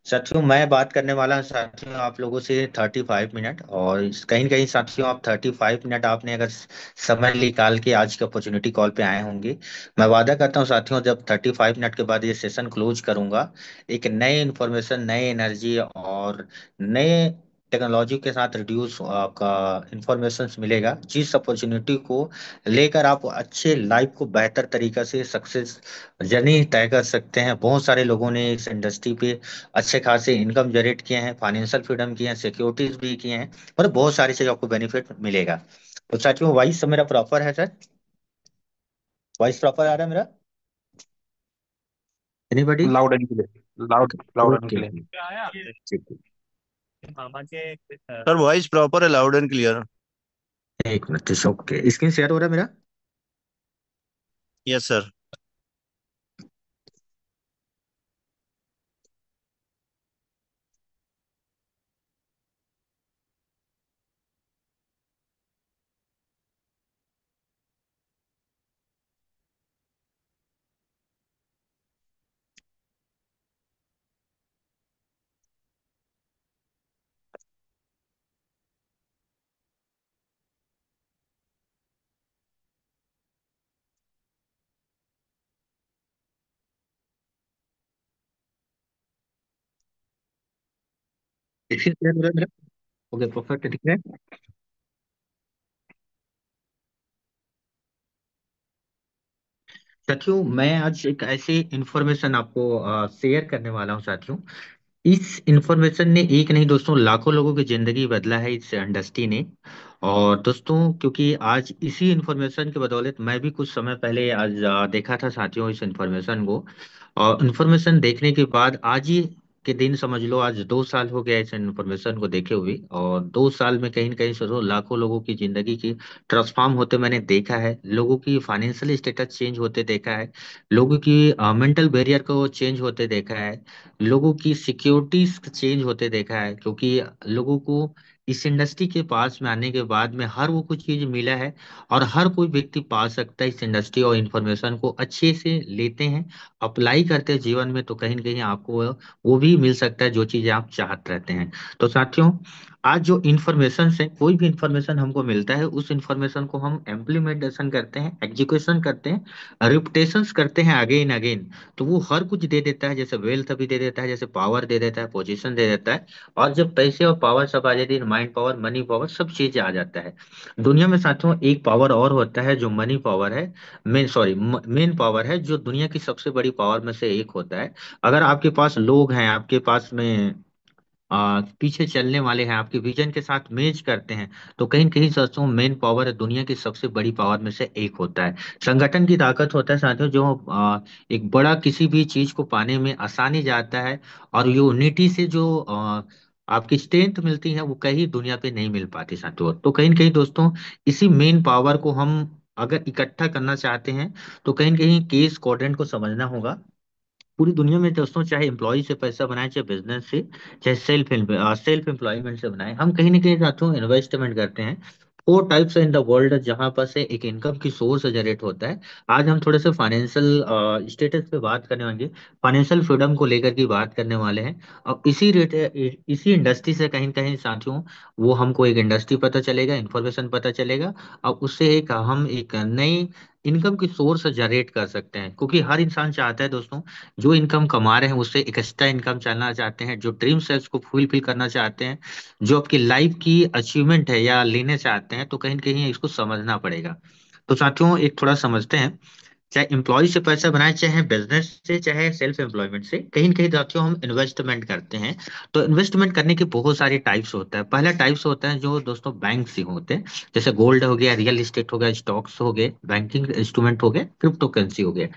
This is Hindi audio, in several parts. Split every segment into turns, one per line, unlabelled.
साथियों मैं बात करने वाला हूं साथियों आप लोगों से 35 मिनट। और कहीं न कहीं साथियों आप 35 मिनट आपने अगर समय निकाल के आज की अपॉर्चुनिटी कॉल पे आए होंगे। मैं वादा करता हूं साथियों जब 35 मिनट के बाद ये सेशन क्लोज करूंगा, एक नए इन्फॉर्मेशन, नए एनर्जी और नए टेक्नोलॉजी के साथ रिड्यूस आपका इंफॉर्मेशन मिलेगा, जिस अपॉर्चुनिटी को लेकर आप अच्छे लाइफ को बेहतर तरीका से सक्सेस जर्नी तय कर सकते हैं। बहुत सारे लोगों ने इस इंडस्ट्री पे अच्छे खासे इनकम जनरेट किए हैं, फाइनेंशियल फ्रीडम किए हैं, सिक्योरिटीज भी किए हैं, और बहुत सारी चीजों आपको बेनिफिट मिलेगा। तो साथियों वॉइस मेरा प्रॉपर है सर? वॉइस प्रॉपर आ रहा है मेरा? Anybody?
Loud and clear. Loud and
okay
clear.
Okay, ठीक है।
सर वॉइस प्रॉपर है, लाउड एंड क्लियर।
एक मिनट, ओके, स्क्रीन शेयर हो रहा है मेरा?
Yes sir.
स्क्रीन शेयर हो रहा है मेरा? ओके, परफेक्ट, ठीक है। साथियों मैं आज एक ऐसी इंफॉर्मेशन आपको शेयर करने वाला हूं साथियों। इस इंफॉर्मेशन ने एक नहीं दोस्तों लाखों लोगों की जिंदगी बदला है इस इंडस्ट्री ने। और दोस्तों क्योंकि आज इसी इंफॉर्मेशन की बदौलत मैं भी कुछ समय पहले आज देखा था साथियों इस इंफॉर्मेशन को। और इंफॉर्मेशन देखने के बाद आज ही के दिन समझ लो आज 2 साल हो गया इस इंफॉर्मेशन को देखे हुए। और 2 साल में कहीं न कहीं सोचो लाखों लोगों की जिंदगी की ट्रांसफॉर्म होते मैंने देखा है, लोगों की फाइनेंशियल स्टेटस चेंज होते देखा है, लोगों की मेंटल बैरियर को चेंज होते देखा है, लोगों की सिक्योरिटीज चेंज होते देखा है। क्योंकि लोगों को इस इंडस्ट्री के पास में आने के बाद में हर वो कुछ चीज मिला है, और हर कोई व्यक्ति पा सकता है इस इंडस्ट्री और इंफॉर्मेशन को अच्छे से लेते हैं, अप्लाई करते हैं जीवन में, तो कहीं ना कहीं आपको वो भी मिल सकता है जो चीजें आप चाहते रहते हैं। तो साथियों आज जो इन्फॉर्मेशन है, कोई भी इंफॉर्मेशन हमको मिलता है उस इंफॉर्मेशन को हम इम्प्लीमेंटेशन करते हैं, एग्जीक्यूशन करते हैं, रिपीटेशंस करते हैं अगेन अगेन। तो वो हर कुछ दे देता है, जैसे वेल्थ भी दे देता है, जैसे पावर दे देता है, पोजीशन दे देता है। और जब पैसे और पावर सब आ जाती है, माइंड पावर, मनी पावर, सब चीजें आ जाता है। दुनिया में साथियों एक पावर और होता है जो मनी पावर है, मेन पावर है, जो दुनिया की सबसे बड़ी पावर में से एक होता है। अगर आपके पास लोग हैं, आपके पास में पीछे चलने वाले हैं, आपके विजन के साथ मैच करते हैं, तो कहीं न कहीं सचमुच मेन पावर दुनिया की सबसे बड़ी पावर में से एक होता है। संगठन की ताकत होता है साथियों, जो एक बड़ा किसी भी चीज को पाने में आसानी जाता है। और यूनिटी से जो आपकी स्ट्रेंथ मिलती है वो कहीं दुनिया पे नहीं मिल पाती साथियों। तो कहीं न कहीं दोस्तों इसी मेन पावर को हम अगर इकट्ठा करना चाहते हैं, तो कहीं न कहीं केस क्वाड्रेंट को समझना होगा। पूरी दुनिया में दोस्तों चाहे एम्प्लॉय से पैसा बनाए, चाहे बिजनेस से, चाहे सेल्फ एम्प्लॉयमेंट से बनाए, हम कहीं ना कहीं साथियों इन्वेस्टमेंट करते हैं। 4 टाइप्स इन द वर्ल्ड जहां पर से एक इनकम की सोर्स जनरेट होता है। आज हम थोड़े से फाइनेंशियल स्टेटस पे बात करने वाले, फाइनेंशियल फ्रीडम को लेकर की बात करने वाले हैं। और इसी इंडस्ट्री से कहीं ना कहीं साथियों वो हमको एक इंडस्ट्री पता चलेगा, इंफॉर्मेशन पता चलेगा। और उससे एक हम एक नई इनकम की सोर्स जनरेट कर सकते हैं। क्योंकि हर इंसान चाहता है दोस्तों जो इनकम कमा रहे हैं उससे एक एक्स्ट्रा इनकम चलना चाहते हैं, जो ड्रीम्स है उसको फुलफिल करना चाहते हैं, जो आपकी लाइफ की अचीवमेंट है या लेने चाहते हैं, तो कहीं न कहीं इसको समझना पड़ेगा। तो साथियों एक थोड़ा समझते हैं। चाहे एम्प्लॉय से पैसा बनाए, चाहे बिजनेस से, चाहे सेल्फ एम्प्लॉयमेंट से, कहीं न कहीं साथियों हम इन्वेस्टमेंट करते हैं। तो इन्वेस्टमेंट करने के बहुत सारे टाइप्स होता है। पहला टाइप्स होता है जो दोस्तों बैंक से होते हैं, जैसे गोल्ड हो गया, रियल एस्टेट हो गया, स्टॉक्स हो गए, बैंकिंग इंस्ट्रूमेंट हो गए, क्रिप्टो करेंसी हो गया।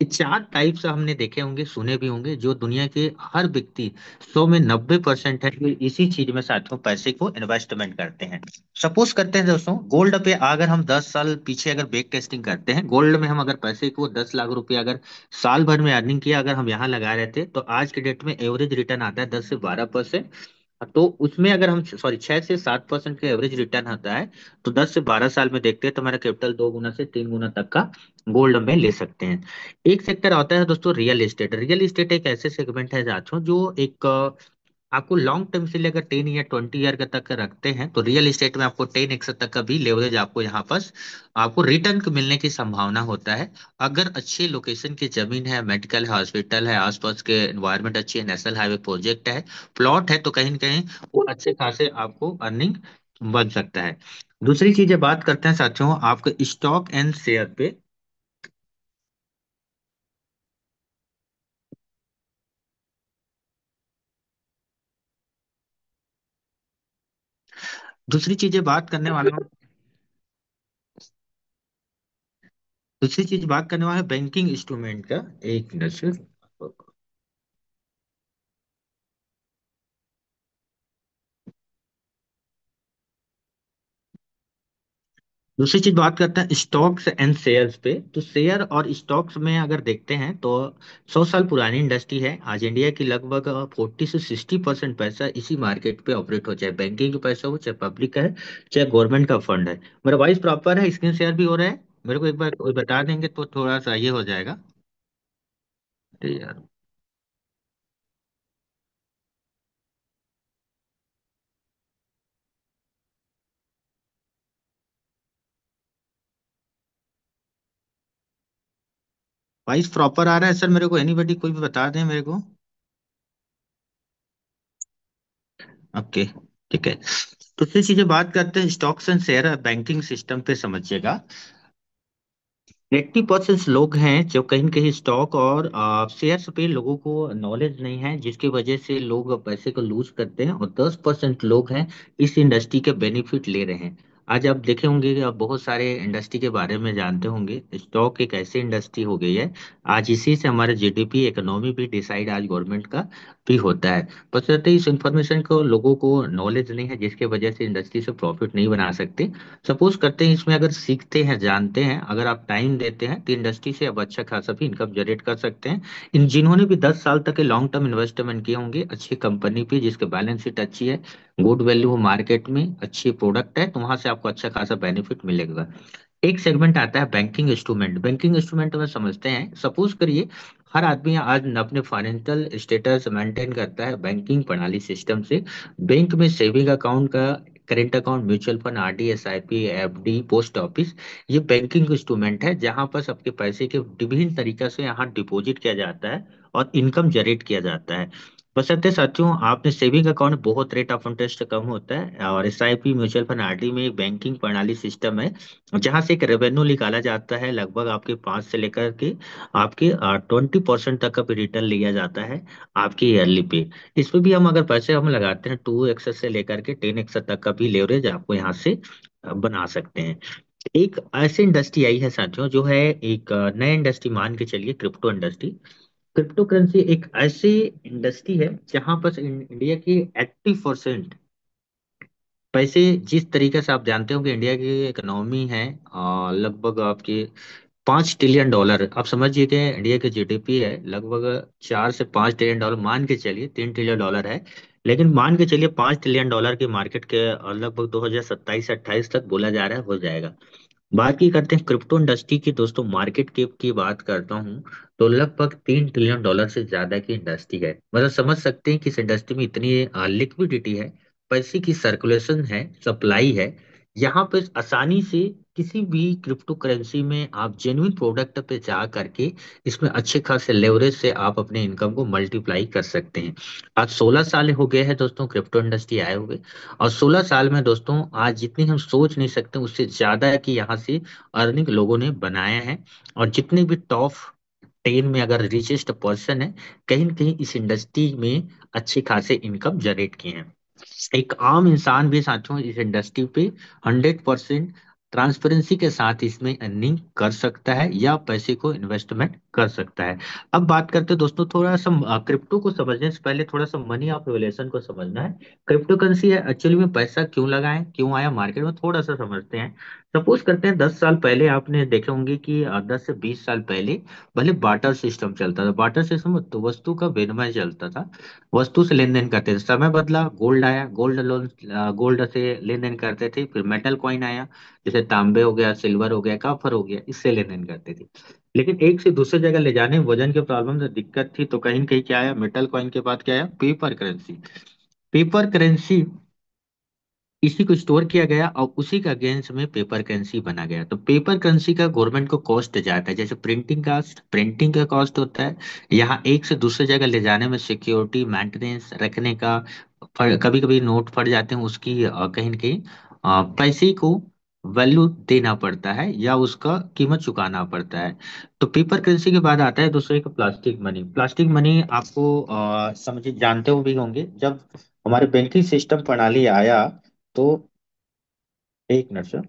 ये 4 टाइप्स हमने देखे होंगे, सुने भी होंगे, जो दुनिया के हर व्यक्ति 100 में 90% है जो इसी चीज में साथियों पैसे को इन्वेस्टमेंट करते हैं। सपोज करते हैं दोस्तों गोल्ड पे अगर हम 10 साल पीछे अगर बैक टेस्टिंग करते हैं, गोल्ड में हम अगर पैसे को 10 लाख रुपए अगर साल भर में अर्निंग किया, अगर हम यहाँ लगा रहे थे, तो आज के डेट में एवरेज रिटर्न आता है 10 से 12%। तो उसमें अगर हम सॉरी 6 से 7% का एवरेज रिटर्न आता है, तो 10 से 12 साल में देखते हैं तो हमारा कैपिटल 2 गुना से 3 गुना तक का गोल्ड में ले सकते हैं। एक सेक्टर आता है दोस्तों रियल एस्टेट। रियल एस्टेट एक ऐसे सेगमेंट है साथियों जो एक आपको लॉन्ग टर्म से लेकर 10 या 20 ईयर का तक का रखते हैं, तो रियल एस्टेट में आपको 10x तक का भी लेवरेज आपको यहाँ पर आपको रिटर्न मिलने की संभावना होता है। अगर अच्छे लोकेशन की जमीन है, मेडिकल है, हॉस्पिटल है, आसपास के एनवायरनमेंट अच्छी है, नेशनल हाईवे प्रोजेक्ट है, प्लॉट है, तो कहीं न कहीं वो अच्छे खासे आपको अर्निंग बन सकता है। दूसरी चीज बात करते हैं साथियों आपके स्टॉक एंड शेयर पे। दूसरी चीजें बात करने वाला हूँ दूसरी चीज बात करने वाला है बैंकिंग इंस्ट्रूमेंट का। एक मिनट से। दूसरी चीज बात करते हैं स्टॉक्स एंड शेयर्स पे। तो शेयर और स्टॉक्स में अगर देखते हैं तो 100 साल पुरानी इंडस्ट्री है। आज इंडिया की लगभग 40 से 60% पैसा इसी मार्केट पे ऑपरेट हो, चाहे बैंकिंग का पैसा हो, चाहे पब्लिक का है, चाहे गवर्नमेंट का फंड है। मेरा वॉइस प्रॉपर है, स्क्रीन शेयर भी हो रहा है? मेरे को एक बार कोई बता देंगे तो थोड़ा सा ये हो जाएगा। अरे यार, वॉइस प्रॉपर आ रहा है सर मेरे को? एनीबडी कोई भी बता दें मेरे को। ओके, ठीक है। दूसरी चीजें बात करते हैं stocks and share banking system पे, समझिएगा। 80% लोग हैं जो कहीं न कहीं स्टॉक और शेयर्स पे लोगों को नॉलेज नहीं है, जिसकी वजह से लोग पैसे को लूज करते हैं, और 10% लोग हैं इस इंडस्ट्री के बेनिफिट ले रहे हैं। आज आप देखे होंगे कि आप बहुत सारे इंडस्ट्री के बारे में जानते होंगे। स्टॉक एक ऐसी इंडस्ट्री हो गई है, आज इसी से हमारा जीडीपी इकोनॉमी भी डिसाइड आज गवर्नमेंट का भी होता है। बशर्ते इस इंफॉर्मेशन को लोगों को नॉलेज नहीं है, जिसके वजह से इंडस्ट्री से प्रॉफिट नहीं बना सकते। सपोज करते हैं इसमें अगर सीखते हैं, जानते हैं, अगर आप टाइम देते हैं तो इंडस्ट्री से आप अच्छा खासा भी इनकम जनरेट कर सकते हैं। इन जिन्होंने भी 10 साल तक के लॉन्ग टर्म इन्वेस्टमेंट किए होंगे अच्छी कंपनी पे, जिसके बैलेंस शीट अच्छी है, गुड वैल्यू हो मार्केट में, अच्छी प्रोडक्ट है, तो वहां से आपको अच्छा खासा बेनिफिट मिलेगा। एक सेगमेंट आता है बैंकिंग इंस्ट्रूमेंट। बैंकिंग इंस्ट्रूमेंट में समझते हैं, सपोज करिए हर आदमी आज अपने फाइनेंशियल स्टेटस मेंटेन करता है बैंकिंग प्रणाली सिस्टम से। बैंक में सेविंग अकाउंट का, current account, mutual fund, RD, SIP, FD, post office, ये बैंकिंग इंस्ट्रूमेंट है जहां पर सबके पैसे के विभिन्न तरीके से यहाँ डिपॉजिट किया जाता है और इनकम जनरेट किया जाता है। बशर्ते साथियों आपने सेविंग अकाउंट, बहुत रेट ऑफ इंटरेस्ट कम होता है, और एसआईपी, म्यूचुअल फंड, आरडी में एक बैंकिंग प्रणाली सिस्टम है जहां से एक रेवेन्यू निकाला जाता है, लगभग आपके 5 से लेकर के आपके 20% तक का भी रिटर्न लिया जाता है आपके ईयरली पे। इसमें भी हम अगर पैसे हम लगाते हैं 2x से लेकर के 10x तक का भी लेवरेज आपको यहाँ से बना सकते हैं। एक ऐसी इंडस्ट्री आई है साथियों जो है एक नया इंडस्ट्री मान के चलिए, क्रिप्टो इंडस्ट्री। क्रिप्टो करेंसी एक ऐसी इंडस्ट्री है जहां पर इंडिया की 80% पैसे, जिस तरीके से आप जानते हो कि इंडिया की इकोनॉमी है लगभग आपकी $5 ट्रिलियन, आप समझिए कि इंडिया की जीडीपी है लगभग 4 से 5 ट्रिलियन, मान के चलिए $3 ट्रिलियन है, लेकिन मान के चलिए $5 ट्रिलियन की मार्केट के लगभग 2027 से 28 तक बोला जा रहा है हो जाएगा। बाकी करते हैं क्रिप्टो इंडस्ट्री की दोस्तों, मार्केट कैप की बात करता हूँ तो लगभग $3 ट्रिलियन से ज्यादा की इंडस्ट्री है। मतलब समझ सकते हैं कि इस इंडस्ट्री में इतनी लिक्विडिटी है, पैसे की सर्कुलेशन है, सप्लाई है। यहाँ पे आसानी से किसी भी क्रिप्टो करेंसी में आप जेन्युइन प्रोडक्ट पे जा करके इसमें अच्छे खासे लेवरेज से आप अपने इनकम को मल्टीप्लाई कर सकते हैं। आज 16 साल हो गए हैं दोस्तों क्रिप्टो इंडस्ट्री आए हुए, और 16 साल में दोस्तों आज जितनी हम सोच नहीं सकते उससे ज्यादा है कि यहाँ से अर्निंग लोगों ने बनाया है। और जितने भी टॉप 10 में अगर रिचेस्ट पर्सन है, कहीं न कहीं इस इंडस्ट्री में अच्छे खासे इनकम जनरेट किए हैं। एक आम इंसान भी साथियों इस इंडस्ट्री पे 100% ट्रांसपेरेंसी के साथ इसमें अर्निंग कर सकता है या पैसे को इन्वेस्टमेंट कर सकता है। अब बात करते हैं दोस्तों, थोड़ा सा क्रिप्टो को समझने से पहले थोड़ा सा मनी ऑफ रिवलेशन को समझना है। क्रिप्टो करेंसी है एक्चुअली में पैसा क्यों लगाएं, क्यों आया मार्केट में, थोड़ा सा समझते हैं। सपोज करते हैं 10 साल पहले आपने देखे होंगे कि 10 से 20 साल पहले भले बार्टर सिस्टम चलता था। बार्टर सिस्टम तो वस्तु का विनिमय चलता था, वस्तु से लेन देन करते थे। समय बदला, गोल्ड आया, गोल्ड लोन, गोल्ड से लेन देन करते थे। फिर मेटल कॉइन आया, जैसे तांबे हो गया, सिल्वर हो गया, कॉपर हो गया, इससे लेन देन करते थे। लेकिन एक से दूसरे जगह ले जाने में वजन के प्रॉब्लम से दिक्कत थी, तो कहीं न कहीं क्या आया, मेटल कॉइन के बाद क्या आया, पेपर करेंसी। पेपर करेंसी, इसी को स्टोर किया गया और उसी का अगेंस्ट में पेपर करेंसी बना गया। तो पेपर करेंसी का गवर्नमेंट को कॉस्ट जाता है, जैसे प्रिंटिंग कास्ट, प्रिंटिंग का कॉस्ट होता है। यहाँ एक से दूसरे जगह ले जाने में सिक्योरिटी, मेंटेनेंस रखने का, कभी कभी नोट फट जाते हैं उसकी, कहीं न कहीं पैसे को वैल्यू देना पड़ता है या उसका कीमत चुकाना पड़ता है। तो पेपर करेंसी के बाद आता है दूसरा एक प्लास्टिक मनी। प्लास्टिक मनी आपको समझिए, जानते हो भी होंगे, जब हमारे बैंकिंग सिस्टम प्रणाली आया तो, एक मिनट सर।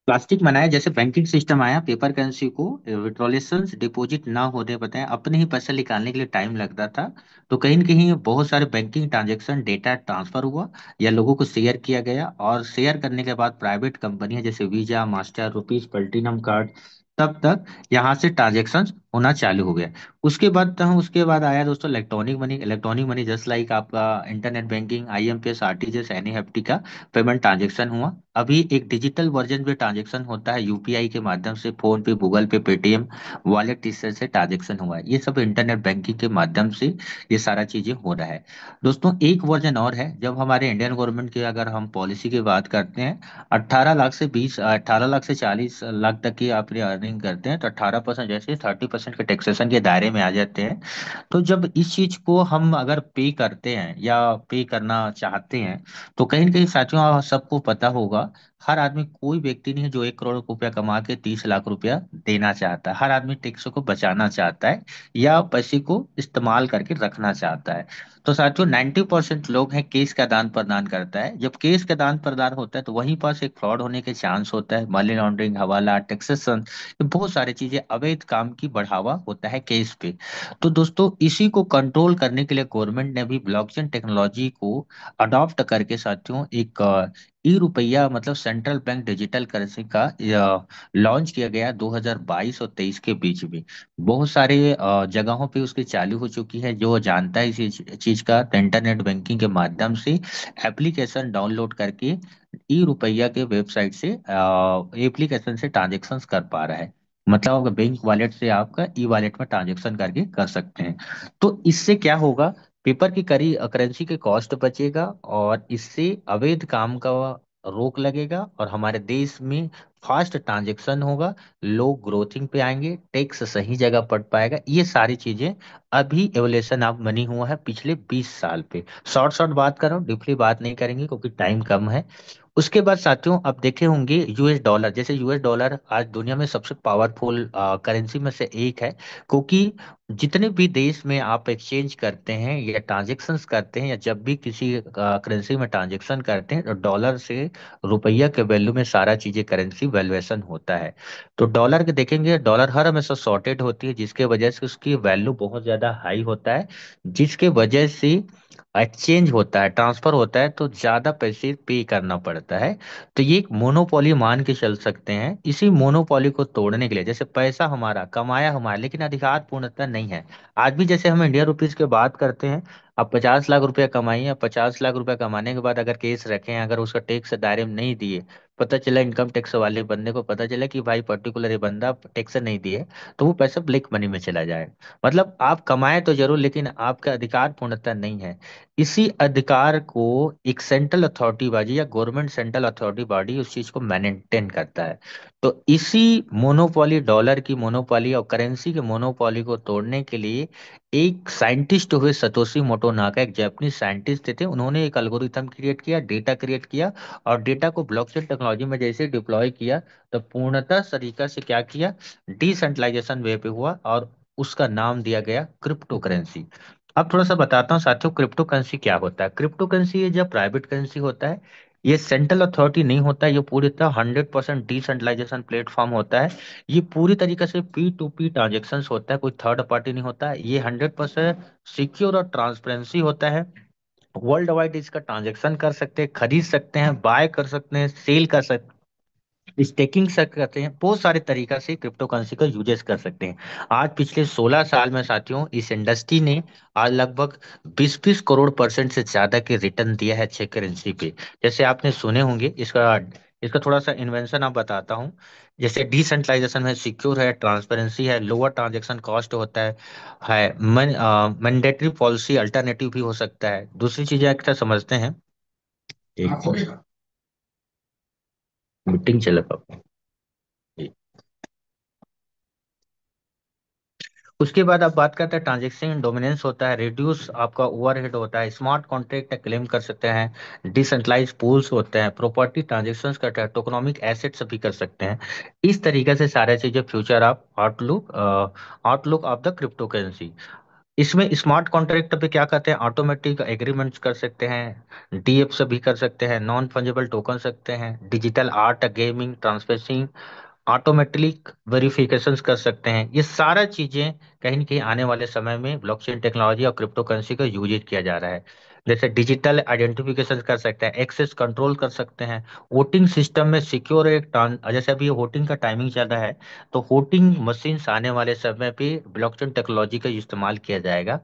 प्लास्टिक बनाया, जैसे बैंकिंग सिस्टम आया, पेपर करेंसी को विड्रॉलेशन डिपॉजिट ना होने बताए, अपने ही पैसे निकालने के लिए टाइम लगता था। तो कहीं न कहीं बहुत सारे बैंकिंग ट्रांजैक्शन डेटा ट्रांसफर हुआ या लोगों को शेयर किया गया, और शेयर करने के बाद प्राइवेट कंपनियां जैसे visa, master, rupees, platinum card, तब तक यहाँ से ट्रांजेक्शन होना चालू हो गया। उसके बाद आया दोस्तों electronic money. Electronic money just like आपका internet banking, IMPS, RTGS, NEFT का पेमेंट ट्रांजेक्शन हुआ। अभी एक डिजिटल वर्जन पे ट्रांजेक्शन होता है यूपीआई के माध्यम से, फोन पे, गूगल पे, पेटीएम वॉलेट, इस तरह से ट्रांजेक्शन हुआ है। ये सब इंटरनेट बैंकिंग के माध्यम से ये सारा चीजें हो रहा है। दोस्तों एक वर्जन और है, जब हमारे इंडियन गवर्नमेंट की अगर हम पॉलिसी की बात करते हैं, 18 लाख से 40 लाख तक की आप अर्निंग करते हैं तो 18% जैसे 30% के टैक्सेशन के दायरे में आ जाते हैं। तो जब इस चीज को हम अगर पे करते हैं या पे करना चाहते हैं, तो कहीं ना कहीं साथियों सबको पता होगा, हर आदमी, कोई व्यक्ति नहीं है जो 1 करोड़ रुपया कमा के 30 लाख रुपया देना चाहता है। हर आदमी टैक्स को बचाना चाहता है या पैसे को इस्तेमाल करके रखना चाहता है। तो साथियों 90% लोग हैं केस का दान प्रदान करता है। जब केस का दान प्रदान होता है तो वहीं पास एक फ्रॉड होने के चांस होता है, मनी लॉन्ड्रिंग, हवाला, टैक्सेशन, ये बहुत सारी चीजें, अवैध काम की बढ़ावा होता है केस पे। तो दोस्तों इसी को कंट्रोल करने के लिए गवर्नमेंट ने भी ब्लॉकचेन टेक्नोलॉजी को अडॉप्ट करके साथियों एक ई रुपया मतलब सेंट्रल बैंक डिजिटल करेंसी का लॉन्च किया गया 2022 और 23 के बीच में। बहुत सारे जगहों पे उसकी चालू हो चुकी है। जो जानता है इसी चीज का, तो इंटरनेट बैंकिंग के माध्यम से एप्लीकेशन डाउनलोड करके ई रुपया के वेबसाइट से एप्लीकेशन से ट्रांजेक्शन कर पा रहा है। मतलब आपका बैंक वॉलेट से आपका ई वॉलेट में ट्रांजेक्शन करके कर सकते हैं। तो इससे क्या होगा, पेपर की करी करेंसी के कॉस्ट बचेगा, और इससे अवैध काम का रोक लगेगा, और हमारे देश में फास्ट ट्रांजैक्शन होगा, लोग ग्रोथिंग पे आएंगे, टैक्स सही जगह पड़ पाएगा। ये सारी चीजें अभी एवोल्यूशन ऑफ मनी हुआ है पिछले 20 साल पे। शॉर्ट शॉर्ट बात कर रहा हूँ, डीपली बात नहीं करेंगे क्योंकि टाइम कम है। उसके बाद साथियों अब देखे होंगे यूएस डॉलर, जैसे यूएस डॉलर आज दुनिया में सबसे पावरफुल करेंसी में से एक है, क्योंकि जितने भी देश में आप एक्सचेंज करते हैं या ट्रांजेक्शन्स करते हैं, या जब भी किसी करेंसी में ट्रांजेक्शन करते हैं, तो डॉलर से रुपया के वैल्यू में सारा चीजें करेंसी वैल्यूएशन होता है। तो डॉलर के देखेंगे, डॉलर हर हमेशा शॉर्टेड होती है, जिसके वजह से उसकी वैल्यू बहुत ज्यादा हाई होता है, जिसके वजह से एक्सचेंज होता है, ट्रांसफर होता है, तो ज्यादा पैसे पे करना पड़ता है। तो ये एक मोनोपोली मान के चल सकते हैं। इसी मोनोपोली को तोड़ने के लिए, जैसे पैसा हमारा कमाया हमारा, लेकिन अधिकार पूर्णतः नहीं है। आज भी जैसे हम इंडिया रुपीज की बात करते हैं, अब 50 लाख रुपया कमाइए, 50 लाख रुपया कमाने के बाद अगर केस रखें, अगर उसका टैक्स दायरे में नहीं दिए, पता चला इनकम टैक्स वाले बंदे को पता चला कि भाई पर्टिकुलर ये बंदा टैक्स नहीं दिए, तो वो पैसा ब्लैक मनी में चला जाए। मतलब आप कमाए तो जरूर, लेकिन आपका अधिकार पूर्णतः नहीं है। इसी अधिकार को एक सेंट्रल अथॉरिटी बॉडी या गवर्नमेंट सेंट्रल अथॉरिटी बॉडी उस चीज को मेंटेन करता है। तो इसी मोनोपोली, डॉलर की मोनोपोली और करेंसी के मोनोपोली को तोड़ने के लिए एक साइंटिस्ट हुए सतोशी मोटोनाका, एक जापानीज साइंटिस्ट थे। उन्होंने एक एल्गोरिथम क्रिएट किया, डेटा क्रिएट किया, और डेटा को ब्लॉकचेन टेक्नोलॉजी में जैसे डिप्लॉय किया, तो पूर्णतः तरीका से क्या किया, डिसेंट्रलाइजेशन वे पे हुआ, और उसका नाम दिया गया क्रिप्टो करेंसी। अब थोड़ा सा बताता हूँ साथियों, क्रिप्टो करेंसी क्या होता है। क्रिप्टो करेंसी ये जब प्राइवेट करेंसी होता है, ये सेंट्रल अथॉरिटी नहीं होता है, ये पूरी तरह 100% डिसेंट्रलाइजेशन प्लेटफॉर्म होता है। ये पूरी तरीके से पी टू पी ट्रांजेक्शन होता है, कोई थर्ड पार्टी नहीं होता है। ये 100% सिक्योर और ट्रांसपेरेंसी होता है। वर्ल्ड वाइड इसका ट्रांजेक्शन कर सकते हैं, खरीद सकते हैं, बाय कर सकते हैं, सेल कर सकते हैं, स्टेकिंग से करते हैं, बहुत सारे तरीका से क्रिप्टो करेंसी का यूजेस कर सकते हैं। आज पिछले 16 साल में साथियों इस इंडस्ट्री ने आज लगभग 20-20 करोड़ % से ज्यादा के रिटर्न दिया है अच्छे करेंसी पे। जैसे आपने सुने होंगे, इसका इसका थोड़ा सा इन्वेंशन आप बताता हूँ। जैसे डिसेंट्रलाइजेशन है, सिक्योर है, ट्रांसपेरेंसी है, लोअर ट्रांजेक्शन कॉस्ट होता है मैंडेटरी पॉलिसी अल्टरनेटिव भी हो सकता है। दूसरी चीजें अक्सर समझते हैं, एक मीटिंग चल रहा। उसके बाद आप बात करते हैं ट्रांजेक्शन डोमिनेंस होता है, रिड्यूस आपका ओवरहेड होता है, स्मार्ट कॉन्ट्रैक्ट क्लेम कर सकते हैं, डिसेंट्रलाइज पूल्स होते हैं, प्रॉपर्टी ट्रांजेक्शंस करते हैं, टोकनोमिक एसेट्स भी कर सकते हैं। इस तरीके से सारे चीजें future of outlook, outlook of the crypto currency. इसमें स्मार्ट कॉन्ट्रैक्ट पे क्या करते हैं, ऑटोमेटिक एग्रीमेंट्स कर सकते हैं, डीएफ से भी कर सकते हैं, नॉन फंजिबल टोकन सकते हैं, डिजिटल आर्ट, गेमिंग, ट्रांसफरेंसिंग, ऑटोमेटिक वेरिफिकेशंस कर सकते हैं। ये सारा चीजें कहीं न कहीं आने वाले समय में ब्लॉकचेन टेक्नोलॉजी और क्रिप्टो करेंसी का यूज किया जा रहा है। जैसे डिजिटल आइडेंटिफिकेशन कर सकते हैं, एक्सेस कंट्रोल कर सकते हैं, वोटिंग सिस्टम में सिक्योर एक जैसे अभी वोटिंग का टाइमिंग चल रहा है, तो वोटिंग मशीन्स आने वाले समय पे ब्लॉकचेन टेक्नोलॉजी का इस्तेमाल किया जाएगा।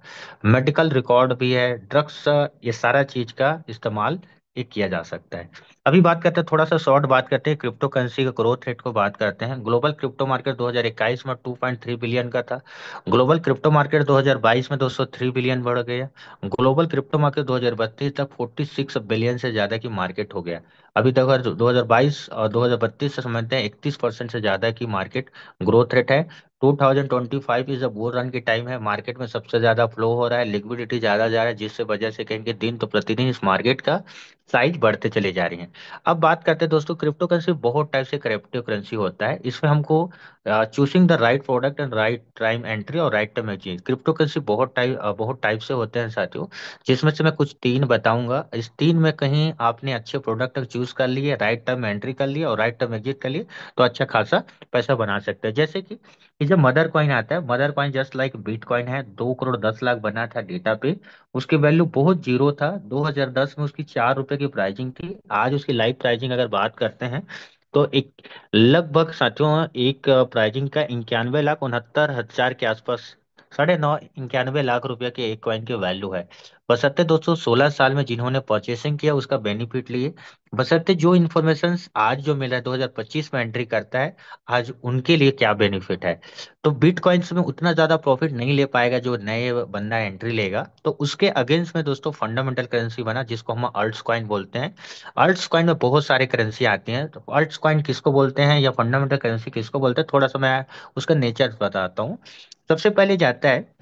मेडिकल रिकॉर्ड भी है, ड्रग्स, ये सारा चीज का इस्तेमाल ये किया जा सकता है। अभी बात करते हैं, थोड़ा सा शॉर्ट बात करते हैं क्रिप्टो करेंसी के ग्रोथ रेट को बात करते हैं। ग्लोबल क्रिप्टो मार्केट 2021 में 2.3 बिलियन का था। ग्लोबल क्रिप्टो मार्केट 2022 में 203 बिलियन बढ़ गया। ग्लोबल क्रिप्टो मार्केट 2032 तक 46 बिलियन से ज्यादा की मार्केट हो गया। अभी तक अगर 2022 और 2032 से समझते हैं, 31% से ज्यादा की मार्केट ग्रोथ रेट है। 2025 इज अ बुल रन की टाइम है, मार्केट में सबसे ज्यादा फ्लो हो रहा है, लिक्विडिटी ज्यादा जा रहा है, जिससे वजह से कहेंगे दिन तो प्रतिदिन इस मार्केट का साइज बढ़ते चले जा रही हैं। अब बात करते हैं दोस्तों, क्रिप्टो करेंसी बहुत टाइप से क्रिप्टो करेंसी होता है। इसमें हमको choosing the right product and right time entry और right time exchange, crypto currency बहुत टाइप से होते हैं साथियों, जिसमें से मैं कुछ तीन बताऊंगा। इस तीन में कहीं आपने अच्छे प्रोडक्ट चूज कर लिए, राइट टाइम एंट्री कर लिए और राइट टाइम एग्जिट कर लिए, तो अच्छा खासा पैसा बना सकते हैं। जैसे कि ये जब मदर कॉइन आता है, mother coin just like bitcoin है, 2 करोड़ 10 लाख बना था डेटा पे। उसकी वैल्यू बहुत जीरो था, 2010 में उसकी 4 रुपए की प्राइसिंग थी। आज उसकी लाइव प्राइसिंग अगर बात करते हैं, तो एक लगभग साथियों एक प्राइसिंग का 91,69,000 के आसपास, 9.5 91 लाख रुपया के एक कॉइन की वैल्यू है। बशर्ते दोस्तों 16 साल में जिन्होंने परचेसिंग किया उसका बेनिफिट लिए, बशर्ते जो इन्फॉर्मेशन आज जो मिला है 2025 में एंट्री करता है, आज उनके लिए क्या बेनिफिट है। तो बिटकॉइंस में उतना ज्यादा प्रॉफिट नहीं ले पाएगा जो नए बंदा एंट्री लेगा। तो उसके अगेंस्ट में दोस्तों फंडामेंटल करेंसी बना, जिसको हम अल्ट्स कॉइन बोलते हैं। अल्ट्स कॉइन में बहुत सारे करेंसी आती हैं, तो अल्ट्स कॉइन किसको बोलते हैं या फंडामेंटल करेंसी किसको बोलते हैं, थोड़ा सा मैं उसका नेचर बताता हूँ। सबसे पहले जाता है,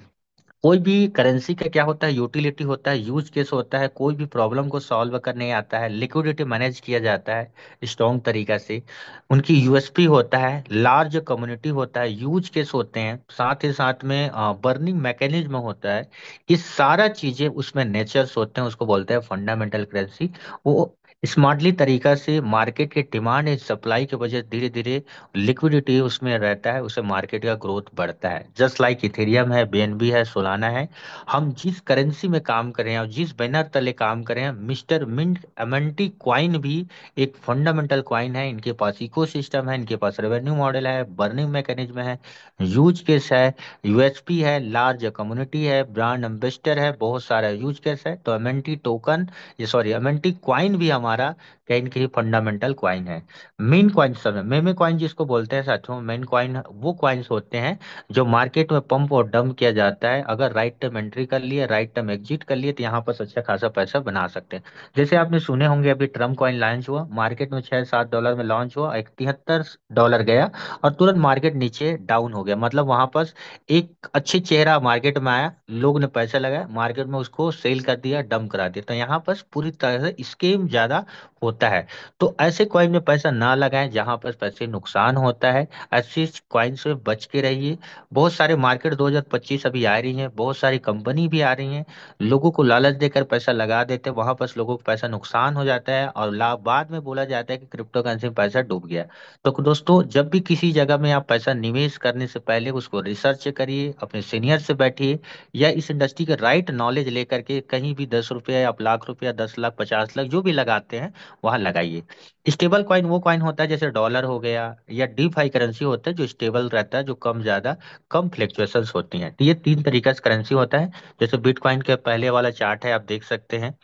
कोई भी करेंसी का क्या होता है, यूटिलिटी होता है, यूज केस होता है, कोई भी प्रॉब्लम को सॉल्व करने आता है, लिक्विडिटी मैनेज किया जाता है स्ट्रॉन्ग तरीका से, उनकी यूएसपी होता है, लार्ज कम्युनिटी होता है, यूज केस होते हैं, साथ ही साथ में बर्निंग मैकेनिज्म होता है। ये सारा चीजें उसमें नेचर्स होते हैं, उसको बोलते हैं फंडामेंटल करेंसी। वो स्मार्टली तरीका से मार्केट के डिमांड एंड सप्लाई की वजह धीरे धीरे लिक्विडिटी उसमें रहता है, उससे मार्केट का ग्रोथ बढ़ता है। जस्ट लाइक इथेरियम है, बीएनबी है, सोलाना है। हम जिस करेंसी में काम कर रहे हैं और जिस बैनर तले काम कर रहे हैं, मिस्टर मिंट एमएनटी क्वाइन भी एक फंडामेंटल क्वाइन है। इनके पास इकोसिस्टम है, इनके पास रेवेन्यू मॉडल है, बर्निंग मैकेनिज्म है, यूज केस है, यूएसपी है, लार्ज कम्युनिटी है, ब्रांड एम्बेसडर है, बहुत सारा यूज केस है। तो एमएनटी टोकन, ये सॉरी एमएनटी क्वाइन भी हमारे हमारा कहीं न कहीं फंडामेंटल क्वाइन है। मेन क्वाइन सब है, मेमे क्वाइन जिसको बोलते हैं साथियों, मेन क्वाइन वो क्वाइंस होते हैं जो मार्केट में पंप और डंप किया जाता है। अगर राइट टाइम एंट्री कर लिए, राइट टाइम एग्जिट कर लिए, तो यहाँ पर अच्छा खासा पैसा बना सकते हैं। जैसे आपने सुने होंगे, अभी ट्रम्प कॉइन लॉन्च हुआ, मार्केट में 6-7 डॉलर में लॉन्च हुआ, 71 डॉलर गया और तुरंत मार्केट नीचे डाउन हो गया। मतलब वहां पर एक अच्छी चेहरा मार्केट में आया, लोग ने पैसा लगाया, मार्केट में उसको सेल कर दिया, डंप करा दिया। तो यहाँ पर पूरी तरह से स्कीम ज्यादा होता है। तो ऐसे कॉइन में पैसा ना लगाएं जहां पर पैसे नुकसान होता है। ऐसी कॉइन से बच के रहिए। बहुत सारे मार्केट 2025 अभी आ रही है, बहुत सारी कंपनी भी आ रही हैं, लोगों को लालच देकर पैसा लगा देते हैं, वहां पर लोगों को पैसा नुकसान हो जाता है और लाभ बाद में बोला जाता है कि क्रिप्टो करेंसी में पैसा डूब गया। तो दोस्तों, जब भी किसी जगह में आप पैसा निवेश करने से पहले उसको रिसर्च करिए, अपने सीनियर से बैठिए, या इस इंडस्ट्री के राइट नॉलेज लेकर के कहीं भी 10 रुपया, आप लाख रुपया, 10 लाख, 50 लाख जो भी लगाते हैं वहां लगाइए। स्टेबल कॉइन वो कॉइन होता है जैसे डॉलर हो गया, या डीफाई करेंसी होता है जो स्टेबल रहता है, जो कम ज्यादा कम फ्लक्चुएशंस होती हैं। तो ये तीन तरीका से करेंसी होता है। जैसे बिटकॉइन के पहले वाला चार्ट है, आप देख सकते हैं।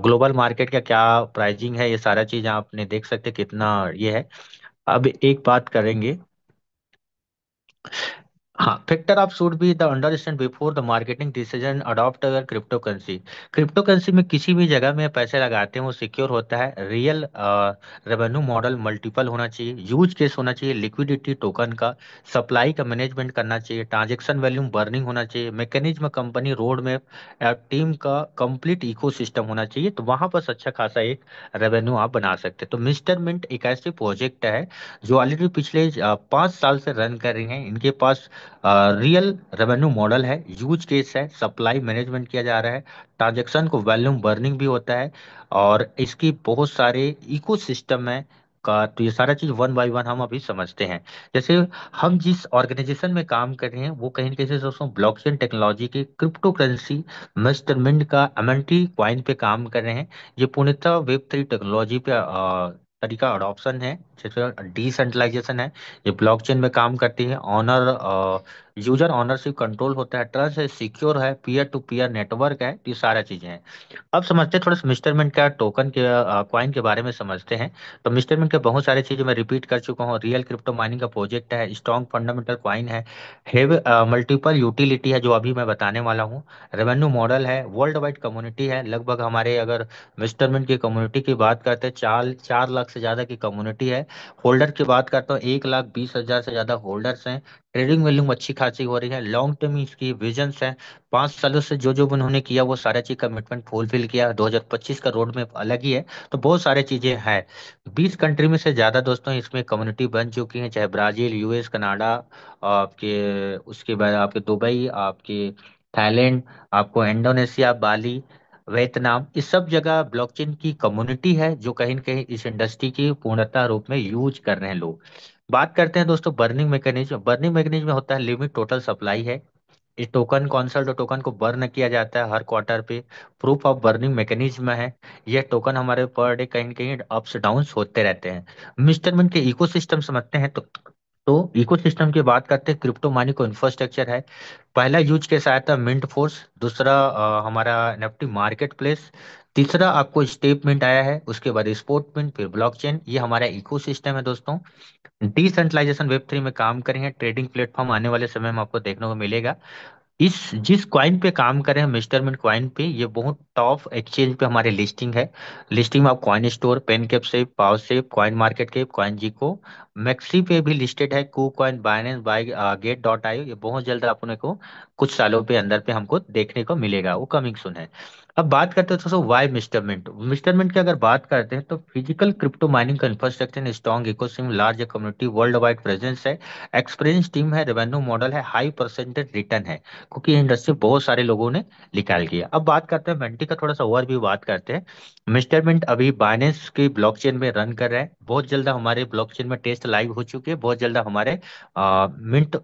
ग्लोबल मार्केट का क्या प्राइसिंग है, ये सारा चीज आपने देख सकते हैं कितना ये है। अब एक बात करेंगे। हाँ, factor of should be the understand before the marketing decision adopt अगर क्रिप्टो करेंसी। क्रिप्टो करेंसी में किसी भी जगह में पैसे लगाते हैं वो सिक्योर होता है। रियल रेवेन्यू मॉडल मल्टीपल होना चाहिए, यूज केस होना चाहिए, लिक्विडिटी टोकन का, सप्लाई का मैनेजमेंट करना चाहिए, ट्रांजेक्शन वैल्यूम बर्निंग होना चाहिए, mechanism company road map, team का कंप्लीट इकोसिस्टम होना चाहिए। तो वहां पर अच्छा खासा एक रेवेन्यू आप बना सकते हैं। तो मिस्टर मिंट एक ऐसे प्रोजेक्ट है जो ऑलरेडी पिछले 5 साल से रन कर रही हैं। इनके पास रियल रेवेन्यू मॉडल है, यूज केस है, सप्लाई मैनेजमेंट किया जा रहा है, ट्रांजैक्शन को वॉल्यूम बर्निंग भी होता है, और इसकी बहुत सारे इकोसिस्टम है का। तो ये सारा चीज वन बाय वन हम अभी समझते हैं। जैसे हम जिस ऑर्गेनाइजेशन में काम कर रहे हैं वो कहीं ना कहीं से दोस्तों ब्लॉकचेन टेक्नोलॉजी के क्रिप्टो करेंसी मेस्टरमिंट का एमएनटी क्वाइन पे काम कर रहे हैं। ये पूर्णतः वेब 3 टेक्नोलॉजी पे तरीका अडॉप्शन है, जैसे डिसेंट्रलाइजेशन है। ये ब्लॉकचेन में काम करती है, ऑनर यूजर ऑनरशिप कंट्रोल होता है, ट्रस्ट है, सिक्योर है, पीयर टू पीयर नेटवर्क है। तो ये सारा चीजें हैं। अब समझते हैं थोड़ा सा मिस्टरमिंट का टोकन के क्वाइन के बारे में समझते हैं। तो मिस्टरमिंट के बहुत सारी चीजें मैं रिपीट कर चुका हूँ। रियल क्रिप्टो माइनिंग का प्रोजेक्ट है, स्ट्रॉन्ग फंडामेंटल क्वाइन है, हैव मल्टीपल यूटिलिटी है जो अभी मैं बताने वाला हूँ, रेवेन्यू मॉडल है, वर्ल्ड वाइड कम्युनिटी है। लगभग हमारे अगर मिस्टरमिंट की कम्युनिटी की बात करते हैं, 4 4 लाख से ज्यादा की कम्युनिटी है। होल्डर की बात करता हूँ, 1,20,000 से ज्यादा होल्डर्स हैं। ट्रेडिंग वैल्यूम अच्छी खासी हो रही है। लॉन्ग टर्म इसकी विजन्स है। 5 सालों से जो जो उन्होंने किया वो सारा चीज कमिटमेंट फुलफिल किया। 2025 का रोड मैप अलग ही है। तो बहुत सारी चीजें हैं। 20 कंट्री में से ज्यादा दोस्तों इसमें कम्युनिटी बन चुकी है, चाहे ब्राजील, यूएस, कनाडा, आपके उसके बाद आपके दुबई, आपके थाईलैंड, आपको इंडोनेशिया, बाली, वियतनाम, इस सब जगह ब्लॉकचेन की कम्युनिटी है जो कहीं न कहीं इस इंडस्ट्री की पूर्णतः रूप में यूज कर रहे हैं लोग। बात करते हैं दोस्तों बर्निंग मैकेनिज्म। बर्निंग मैकेनिज्म में होता है लिमिट टोटल सप्लाई है। इस टोकन कॉन्सल्ट टोकन को बर्न किया जाता है हर क्वार्टर पे। प्रूफ ऑफ बर्निंग मैकेनिज्म है। यह टोकन हमारे पर डे कहीं न कहीं अप्स डाउन्स होते रहते हैं। मिस्टरमिंट के इकोसिस्टम समझते हैं। तो इकोसिस्टम की बात करते हैं, क्रिप्टो माइनिंग को इंफ्रास्ट्रक्चर है। पहला यूज केस आया था मिंट फोर्स, दूसरा हमारा एनएफटी मार्केट प्लेस, तीसरा आपको स्टेप मिंट आया है, उसके बाद स्पोर्ट मिंट, फिर ब्लॉकचेन। ये हमारा इकोसिस्टम है दोस्तों। डिसेंट्रलाइजेशन वेब 3 में काम करेंगे, ट्रेडिंग प्लेटफॉर्म आने वाले समय में आपको देखने को मिलेगा। इस जिस क्वाइन पे काम कर रहे हैं मिस्टरमिंट क्वाइन पे, ये बहुत टॉप एक्सचेंज पे हमारे लिस्टिंग है। लिस्टिंग में आप कॉइन स्टोर, पेनकेप सेप, पाव सेप, CoinMarketCap, CoinGecko, मैक्सी पे भी लिस्टेड है, कू कॉइन, बाइनेंस, बाय, गेट डॉट आईओ। ये बहुत जल्द अपने को कुछ सालों पे अंदर पे हमको देखने को मिलेगा, वो कमिंग सुन है। अब बात करते हैं दोस्तों वाई मिस्टरमिंट। मिस्टरमिंट की अगर बात करते हैं तो फिजिकल क्रिप्टो माइनिंग का infrastructure, strong ecosystem, large community, world wide presence है, एक्सपीरियंस टीम है, रेवेन्यू मॉडल है, हाई परसेंटेज रिटर्न है, क्योंकि ये इंडस्ट्री बहुत सारे लोगों ने निकाल किया। अब बात करते हैं मेंटी का, थोड़ा सा ओवरव्यू बात करते हैं। मिस्टर मिंट अभी बाइनेंस की ब्लॉकचेन में रन कर रहा है। बहुत जल्द हमारे ब्लॉकचेन में टेस्ट लाइव हो चुके हैं। बहुत जल्द हमारे मिंट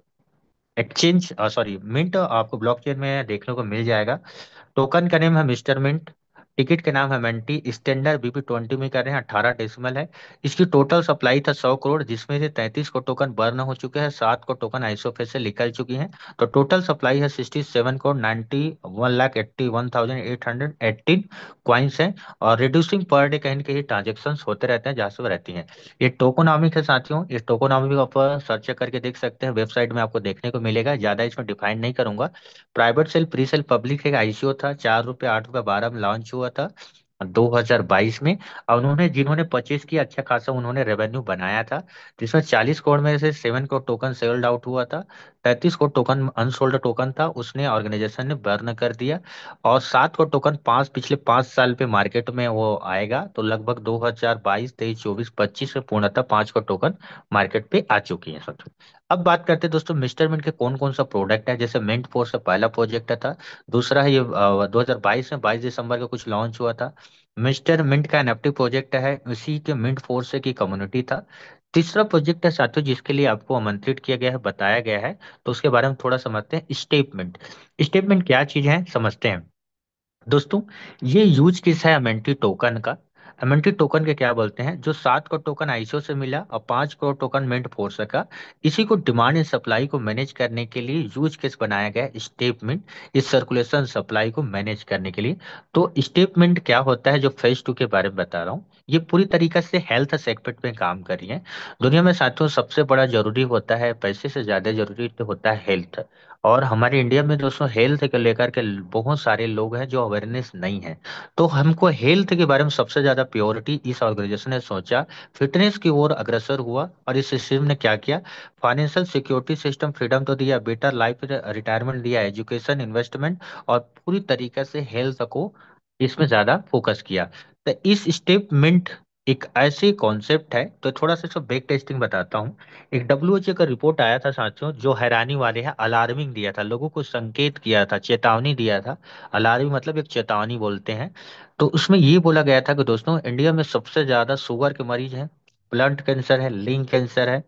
मिंट आपको ब्लॉकचेन में देखने को मिल जाएगा। टोकन का नेम है मिस्टर मिंट। टिकट के नाम है मेंटी, स्टैंडर्ड BP20 में कर रहे हैं, 18 डेसिमल है। इसकी टोटल सप्लाई था 100 करोड़, जिसमें से 33 को टोकन बर्न हो चुके हैं, 7 को टोकन आइसोफेज से निकल चुकी हैं। तो टोटल सप्लाई है 67 करोड़ 91 लाख 81,818 क्वाइंस है। और रिड्यूसिंग पर डे कहीं ना कहीं ट्रांजेक्शन होते रहते हैं जहाँ से वो रहती हैं। ये टोकोनॉमिक है साथियों, इस टोकोनॉमिक आप सर्च करके देख सकते हैं, वेबसाइट में आपको देखने को मिलेगा, ज्यादा इसमें डिफाइन नहीं करूंगा। Private sale, pre sale, public एक आईसीओ था, 4 रुपये 8 रुपये 12 में लॉन्च हुआ था 2022 में। और उन्होंने जिन्होंने परचेज किया अच्छा खासा उन्होंने रेवेन्यू बनाया था, जिसमें 40 करोड़ में से 7 करोड़ टोकन सेल्ड आउट हुआ था। 33 करोड़ टोकन अनसोल्ड टोकन था, उसने ऑर्गेनाइजेशन ने बर्न कर दिया। और 7 करोड़ टोकन पांच पिछले 5 साल पे मार्केट में वो आएगा, तो लगभग 2022 23 24 25 में पूर्णतः 5 करोड़ टोकन मार्केट पे आ चुकी है। अब बात करते हैं दोस्तों मिस्टर मिंट के कौन कौन सा प्रोडक्ट है। जैसे मिंट फोर्स का पहला प्रोजेक्ट था, दूसरा है ये 2022 में 22 दिसंबर को कुछ लॉन्च हुआ था। मिस्टर मिंट का एनएफटी प्रोजेक्ट है, उसी के मिंट फोर्स की कम्युनिटी था। तीसरा प्रोजेक्ट है साथियों जिसके लिए आपको आमंत्रित किया गया है, बताया गया है, तो उसके बारे में थोड़ा समझते हैं, स्टेटमेंट। स्टेटमेंट क्या चीज है समझते हैं दोस्तों। ये यूज किस है अमेंटी टोकन का। अमेंटी टोकन के क्या बोलते हैं, जो 7 करोड़ टोकन आईसीओ से मिला और 5 करोड़ टोकन मिंट फोर्स का, इसी को डिमांड एंड सप्लाई को मैनेज करने के लिए यूज केस बनाया गया है स्टेटमेंट, इस सर्कुलेशन सप्लाई को मैनेज करने के लिए। तो स्टेटमेंट क्या होता है, जो फेज टू के बारे में बता रहा हूँ, ये पूरी तरीके से हेल्थ सेगमेंट में काम कर रही है। दुनिया में साथियों सबसे बड़ा जरूरी होता है, पैसे से ज्यादा जरूरी तो होता है हेल्थ। और हमारे इंडिया में दोस्तों हेल्थ को लेकर के बहुत सारे लोग हैं जो अवेयरनेस नहीं है। तो हमको हेल्थ के बारे में सबसे ज्यादा प्योरिटी इस ऑर्गेनाइजेशन ने सोचा, फिटनेस की ओर अग्रसर हुआ, और इस सिस्टम ने क्या किया, फाइनेंशियल सिक्योरिटी सिस्टम फ्रीडम तो दिया, बेटर लाइफ रिटायरमेंट दिया, एजुकेशन इन्वेस्टमेंट, और पूरी तरीके से हेल्थ को इसमें ज्यादा फोकस किया। तो इस स्टेटमेंट एक ऐसी कॉन्सेप्ट है, तो थोड़ा सा इसको बैक टेस्टिंग बताता हूँ। एक डब्ल्यूएचओ का रिपोर्ट आया था साथियों, जो हैरानी वाले है, अलार्मिंग दिया था, लोगों को संकेत किया था, चेतावनी दिया था। अलार्मिंग मतलब एक चेतावनी बोलते हैं। तो उसमें ये बोला गया था कि दोस्तों इंडिया में सबसे ज्यादा शुगर के मरीज हैं, ब्लड कैंसर है, लिंग कैंसर है,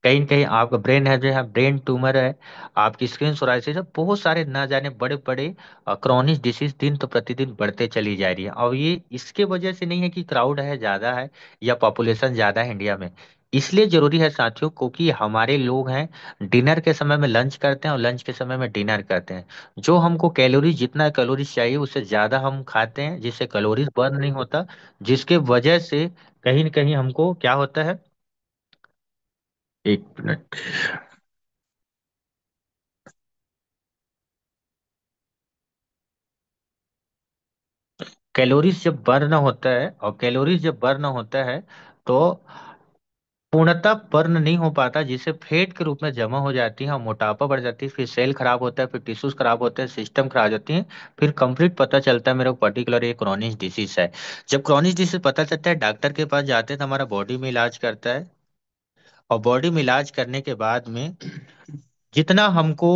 कहीं न कहीं आपका ब्रेन है जो है ब्रेन ट्यूमर है, आपकी स्किन सोराइसिस है, बहुत सारे ना जाने बड़े बड़े क्रॉनिक डिसीज दिन तो प्रतिदिन बढ़ते चली जा रही है। और ये इसके वजह से नहीं है कि क्राउड है ज्यादा है या पॉपुलेशन ज्यादा है इंडिया में, इसलिए जरूरी है साथियों, क्योंकि हमारे लोग हैं डिनर के समय में लंच करते हैं और लंच के समय में डिनर करते हैं। जो हमको कैलोरी जितना कैलोरीज चाहिए उससे ज्यादा हम खाते हैं, जिससे कैलोरीज बर्न नहीं होता, जिसके वजह से कहीं न कहीं हमको क्या होता है, 1 मिनट, कैलोरीज जब बर्न होता है, और कैलोरीज जब बर्न होता है तो पूर्णतः बर्न नहीं हो पाता, जिससे फैट के रूप में जमा हो जाती है और मोटापा बढ़ जाती है, फिर सेल खराब होता है, फिर टिश्यूज खराब होते हैं, सिस्टम खराब हो जाती है। फिर कंप्लीट पता चलता है मेरे को पर्टिकुलर ये क्रॉनिक डिसीज है। जब क्रॉनिक डिसीज पता चलता है डॉक्टर के पास जाते हैं तो हमारा बॉडी में इलाज करता है, और बॉडी में इलाज करने के बाद में जितना हमको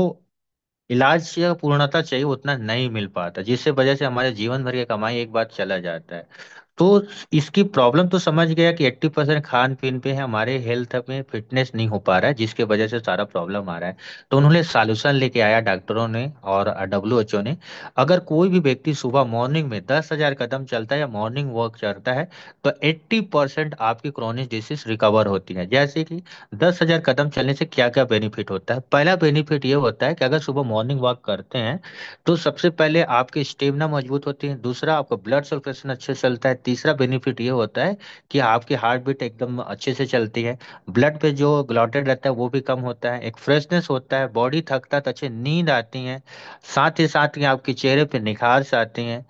इलाज या पूर्णता चाहिए उतना नहीं मिल पाता, जिससे वजह से हमारे जीवन भर की कमाई एक बार चला जाता है। तो इसकी प्रॉब्लम तो समझ गया कि 80% खान पीन पे है, हमारे हेल्थ में फिटनेस नहीं हो पा रहा है, जिसके वजह से सारा प्रॉब्लम आ रहा है। तो उन्होंने सॉल्यूशन लेके आया डॉक्टरों ने और डब्ल्यूएचओ ने। अगर कोई भी व्यक्ति सुबह मॉर्निंग में 10,000 कदम चलता है या मॉर्निंग वॉक करता है, तो 80% आपकी क्रोनिक डिसीज रिकवर होती है। जैसे कि 10,000 कदम चलने से क्या क्या बेनिफिट होता है। पहला बेनिफिट ये होता है कि अगर सुबह मॉर्निंग वॉक करते हैं तो सबसे पहले आपकी स्टेमिना मजबूत होती है, दूसरा आपका ब्लड सर्कुलेशन अच्छे से चलता है, तीसरा बेनिफिट ये होता है कि आपकी हार्ट बीट एकदम अच्छे से चलती है, ब्लड पे जो ग्लॉटेड रहता है वो भी कम होता है, एक फ्रेशनेस होता है, बॉडी थकता है तो अच्छी नींद आती है, साथ ही साथ ही आपके चेहरे पे निखार आती हैं,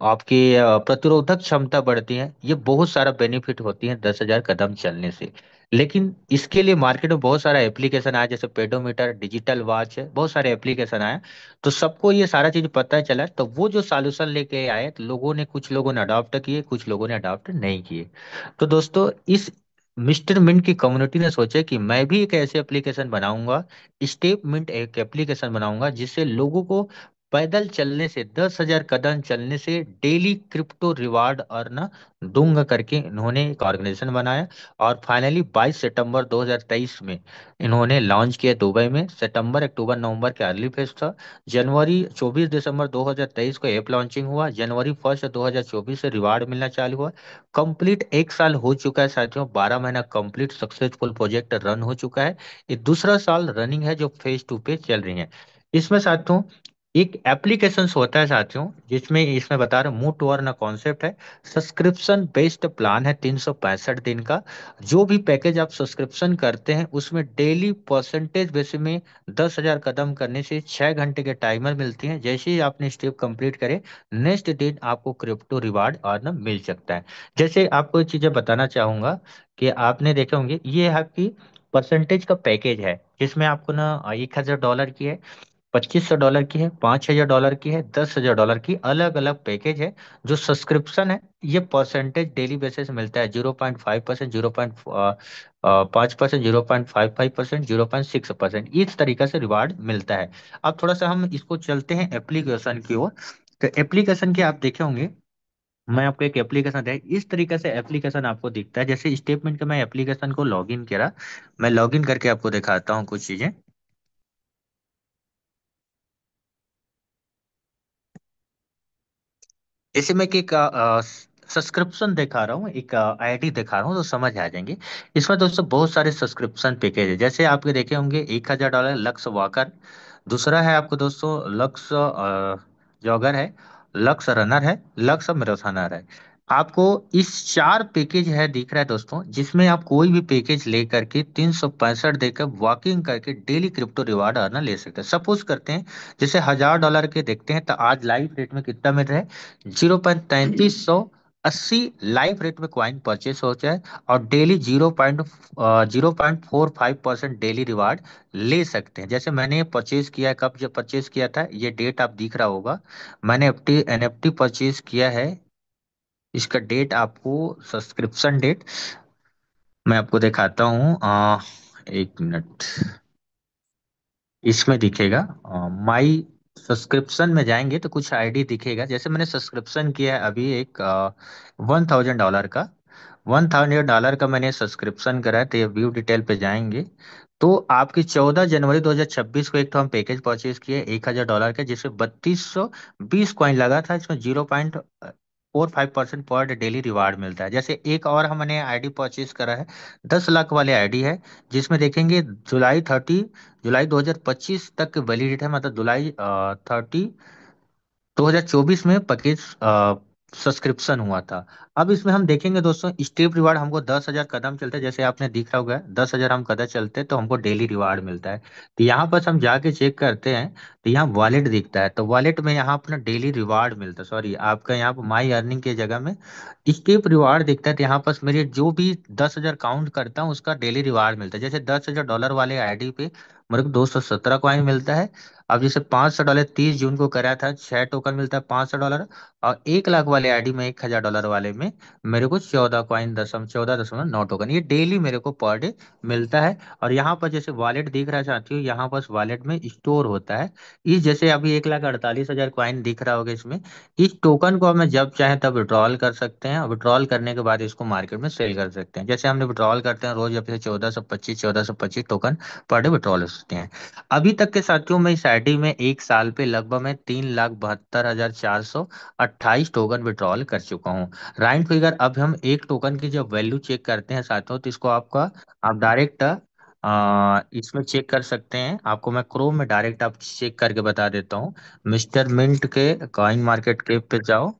आपकी प्रतिरोधक क्षमता बढ़ती है। ये बहुत सारा बेनिफिट होती है 10,000 कदम चलने से। लेकिन इसके लिए मार्केट में बहुत सारा एप्लीकेशन आया, जैसे पेडोमीटर, डिजिटल वॉच है, बहुत सारे एप्लीकेशन आया। तो सबको ये सारा चीज पता चला, तो वो जो सॉल्यूशन लेके आए तो लोगों ने, कुछ लोगों ने अडॉप्ट किए, कुछ लोगों ने अडॉप्ट नहीं किए। तो दोस्तों इस मिस्टर मिंट की कम्युनिटी ने सोचा कि मैं भी एक ऐसे एप्लीकेशन बनाऊंगा, स्टेप मिंट एक एप्लीकेशन बनाऊंगा जिससे लोगों को पैदल चलने से, 10,000 कदम चलने से डेली क्रिप्टो रिवार्ड अर्न दूंगा करके इन्होंने एक ऑर्गेनाइजेशन बनाया। और फाइनली 22 सितंबर 2023 में इन्होंने लॉन्च किया दुबई में। सितंबर, अक्टूबर, नवंबर के अर्ली फेज था। जनवरी 24 दिसंबर 2023 को ऐप लॉन्चिंग हुआ। जनवरी 1 2024 से रिवार्ड मिलना चालू हुआ। कंप्लीट एक साल हो चुका है साथियों, 12 महीना कंप्लीट सक्सेसफुल प्रोजेक्ट रन हो चुका है। ये दूसरा साल रनिंग है जो फेज टू पे चल रही है। इसमें साथियों एक एप्लीकेशन होता है साथियों, जिसमें इसमें बता रहा हूँ, मूव टू अर्न कॉन्सेप्ट है। सब्सक्रिप्शन बेस्ड प्लान है 365 दिन का। जो भी पैकेज आप सब्सक्रिप्शन करते हैं उसमें डेली परसेंटेज बेसिस में 10,000 कदम करने से 6 घंटे के टाइमर मिलती हैं। जैसे ही आपने स्टेप कंप्लीट करे, नेक्स्ट दिन आपको क्रिप्टो रिवार्ड अर्न मिल सकता है। जैसे आपको एक चीजें बताना चाहूंगा कि आपने देखे होंगे, ये है आपकी परसेंटेज का पैकेज है, जिसमें आपको ना $1,000 की है, $2,500 की है, $5,000 की है, $10,000 की, अलग अलग पैकेज है। जो सब्सक्रिप्शन है, ये परसेंटेज डेली बेसिस मिलता है, 0.5%, 0.5%, 0.55%, 0.6%, इस तरीके से रिवार्ड मिलता है। अब थोड़ा सा हम इसको चलते हैं एप्लीकेशन की ओर। तो एप्लीकेशन के आप देखे होंगे, मैं आपको एक एप्लीकेशन है, इस तरीके से एप्लीकेशन आपको दिखता है। जैसे स्टेटमेंट के मैं एप्लीकेशन को लॉगिन करा, मैं लॉगिन करके आपको दिखाता हूँ कुछ चीजें। जैसे मैं कि एक सब्सक्रिप्शन दिखा रहा हूँ, एक आईडी दिखा रहा हूँ, तो समझ आ जाएंगे। इसमें दोस्तों बहुत सारे सब्सक्रिप्शन पैकेज है। जैसे आपके देखे होंगे, $1,000 लक्स वॉकर। दूसरा है आपको दोस्तों लक्स जॉगर है, लक्स रनर है, लक्स मैराथनर है। आपको इस चार पैकेज है दिख रहा है दोस्तों, जिसमें आप कोई भी पैकेज लेकर के 365 देकर वॉकिंग करके डेली क्रिप्टो रिवार्ड अर्न ले सकते हैं। सपोज करते हैं, जैसे $1,000 के देखते हैं, तो आज लाइव रेट में कितना मिल रहा है? 0.3380 लाइव रेट में क्वाइन परचेस हो जाए, और डेली 0.45% डेली रिवार्ड ले सकते हैं। जैसे मैंने परचेज किया है, कब जब परचेज किया था, ये डेट आप दिख रहा होगा। मैंने एनएफटी परचेज किया है, इसका डेट आपको, सब्सक्रिप्शन डेट मैं आपको दिखाता हूँ। एक मिनट, इसमें दिखेगा, माई सब्सक्रिप्शन में जाएंगे तो कुछ आईडी दिखेगा। जैसे मैंने सब्सक्रिप्शन किया है अभी एक $1,000 का, $1,000 का मैंने सब्सक्रिप्शन करा है। तो ये व्यू डिटेल पे जाएंगे, तो आपकी 14 जनवरी 2026 को एक तो हम पैकेज परचेज किए $1,000 के, जिसमें 3220 कॉइन लगा था। इसमें 0.45% पर डेली रिवार्ड मिलता है। जैसे एक और हमने आईडी परचेज करा है, 10 लाख वाले आईडी है, जिसमें देखेंगे जुलाई 2025 तक वैलिडिटी है, मतलब जुलाई 2024 में पैकेज सब्सक्रिप्शन हुआ था। अब इसमें हम देखेंगे दोस्तों, स्टेप रिवार्ड हमको 10,000 कदम चलते हैं, जैसे आपने देखा होगा 10,000 हम कदम चलते हैं तो हमको डेली रिवार्ड मिलता है। तो यहाँ पर हम जाके चेक करते हैं, तो यहाँ वॉलेट दिखता है, तो वॉलेट में यहाँ अपना डेली रिवार्ड मिलता है, सॉरी आपका यहाँ पर माई अर्निंग की जगह में स्टेप रिवार्ड दिखता है। तो यहाँ पर मेरे जो भी 10,000 काउंट करता हूँ उसका डेली रिवार्ड मिलता है। जैसे $10,000 वाले आईडी पे मेरे को 217 कॉइन मिलता है। अब जैसे $500 30 जून को करा था, 6 टोकन मिलता है $500। और 1 लाख वाले आईडी में, $1,000 वाले में मेरे को 14.9 टोकन, ये डेली मेरे को पर डे मिलता है। और यहाँ पर जैसे वॉलेट दिख रहा है साथियों, यहाँ पर वॉलेट में स्टोर होता है। इस जैसे अभी 1,48,000 कॉइन दिख रहा होगा इसमें, इस टोकन को हमें जब चाहे तब विड्रॉल कर सकते हैं, और विड्रॉल करने के बाद इसको मार्केट में सेल कर सकते हैं। जैसे हमने विड्रॉल करते हैं रोज, जब से 1425 टोकन पर डे विड्रॉल होते हैं। अभी तक के साथियों में इस आईडी में एक साल पे लगभग मैं 3,72,428 टोकन विड्रॉल कर चुका हूँ। राइट फिगर, अब हम एक टोकन की जब वैल्यू चेक करते हैं साथियों, तो इसको आपका, आप डायरेक्ट इसमें चेक कर सकते हैं। आपको मैं क्रोम में डायरेक्ट आप चेक करके बता देता हूँ। मिस्टर मिंट के कॉइन मार्केट कैप पे जाओ,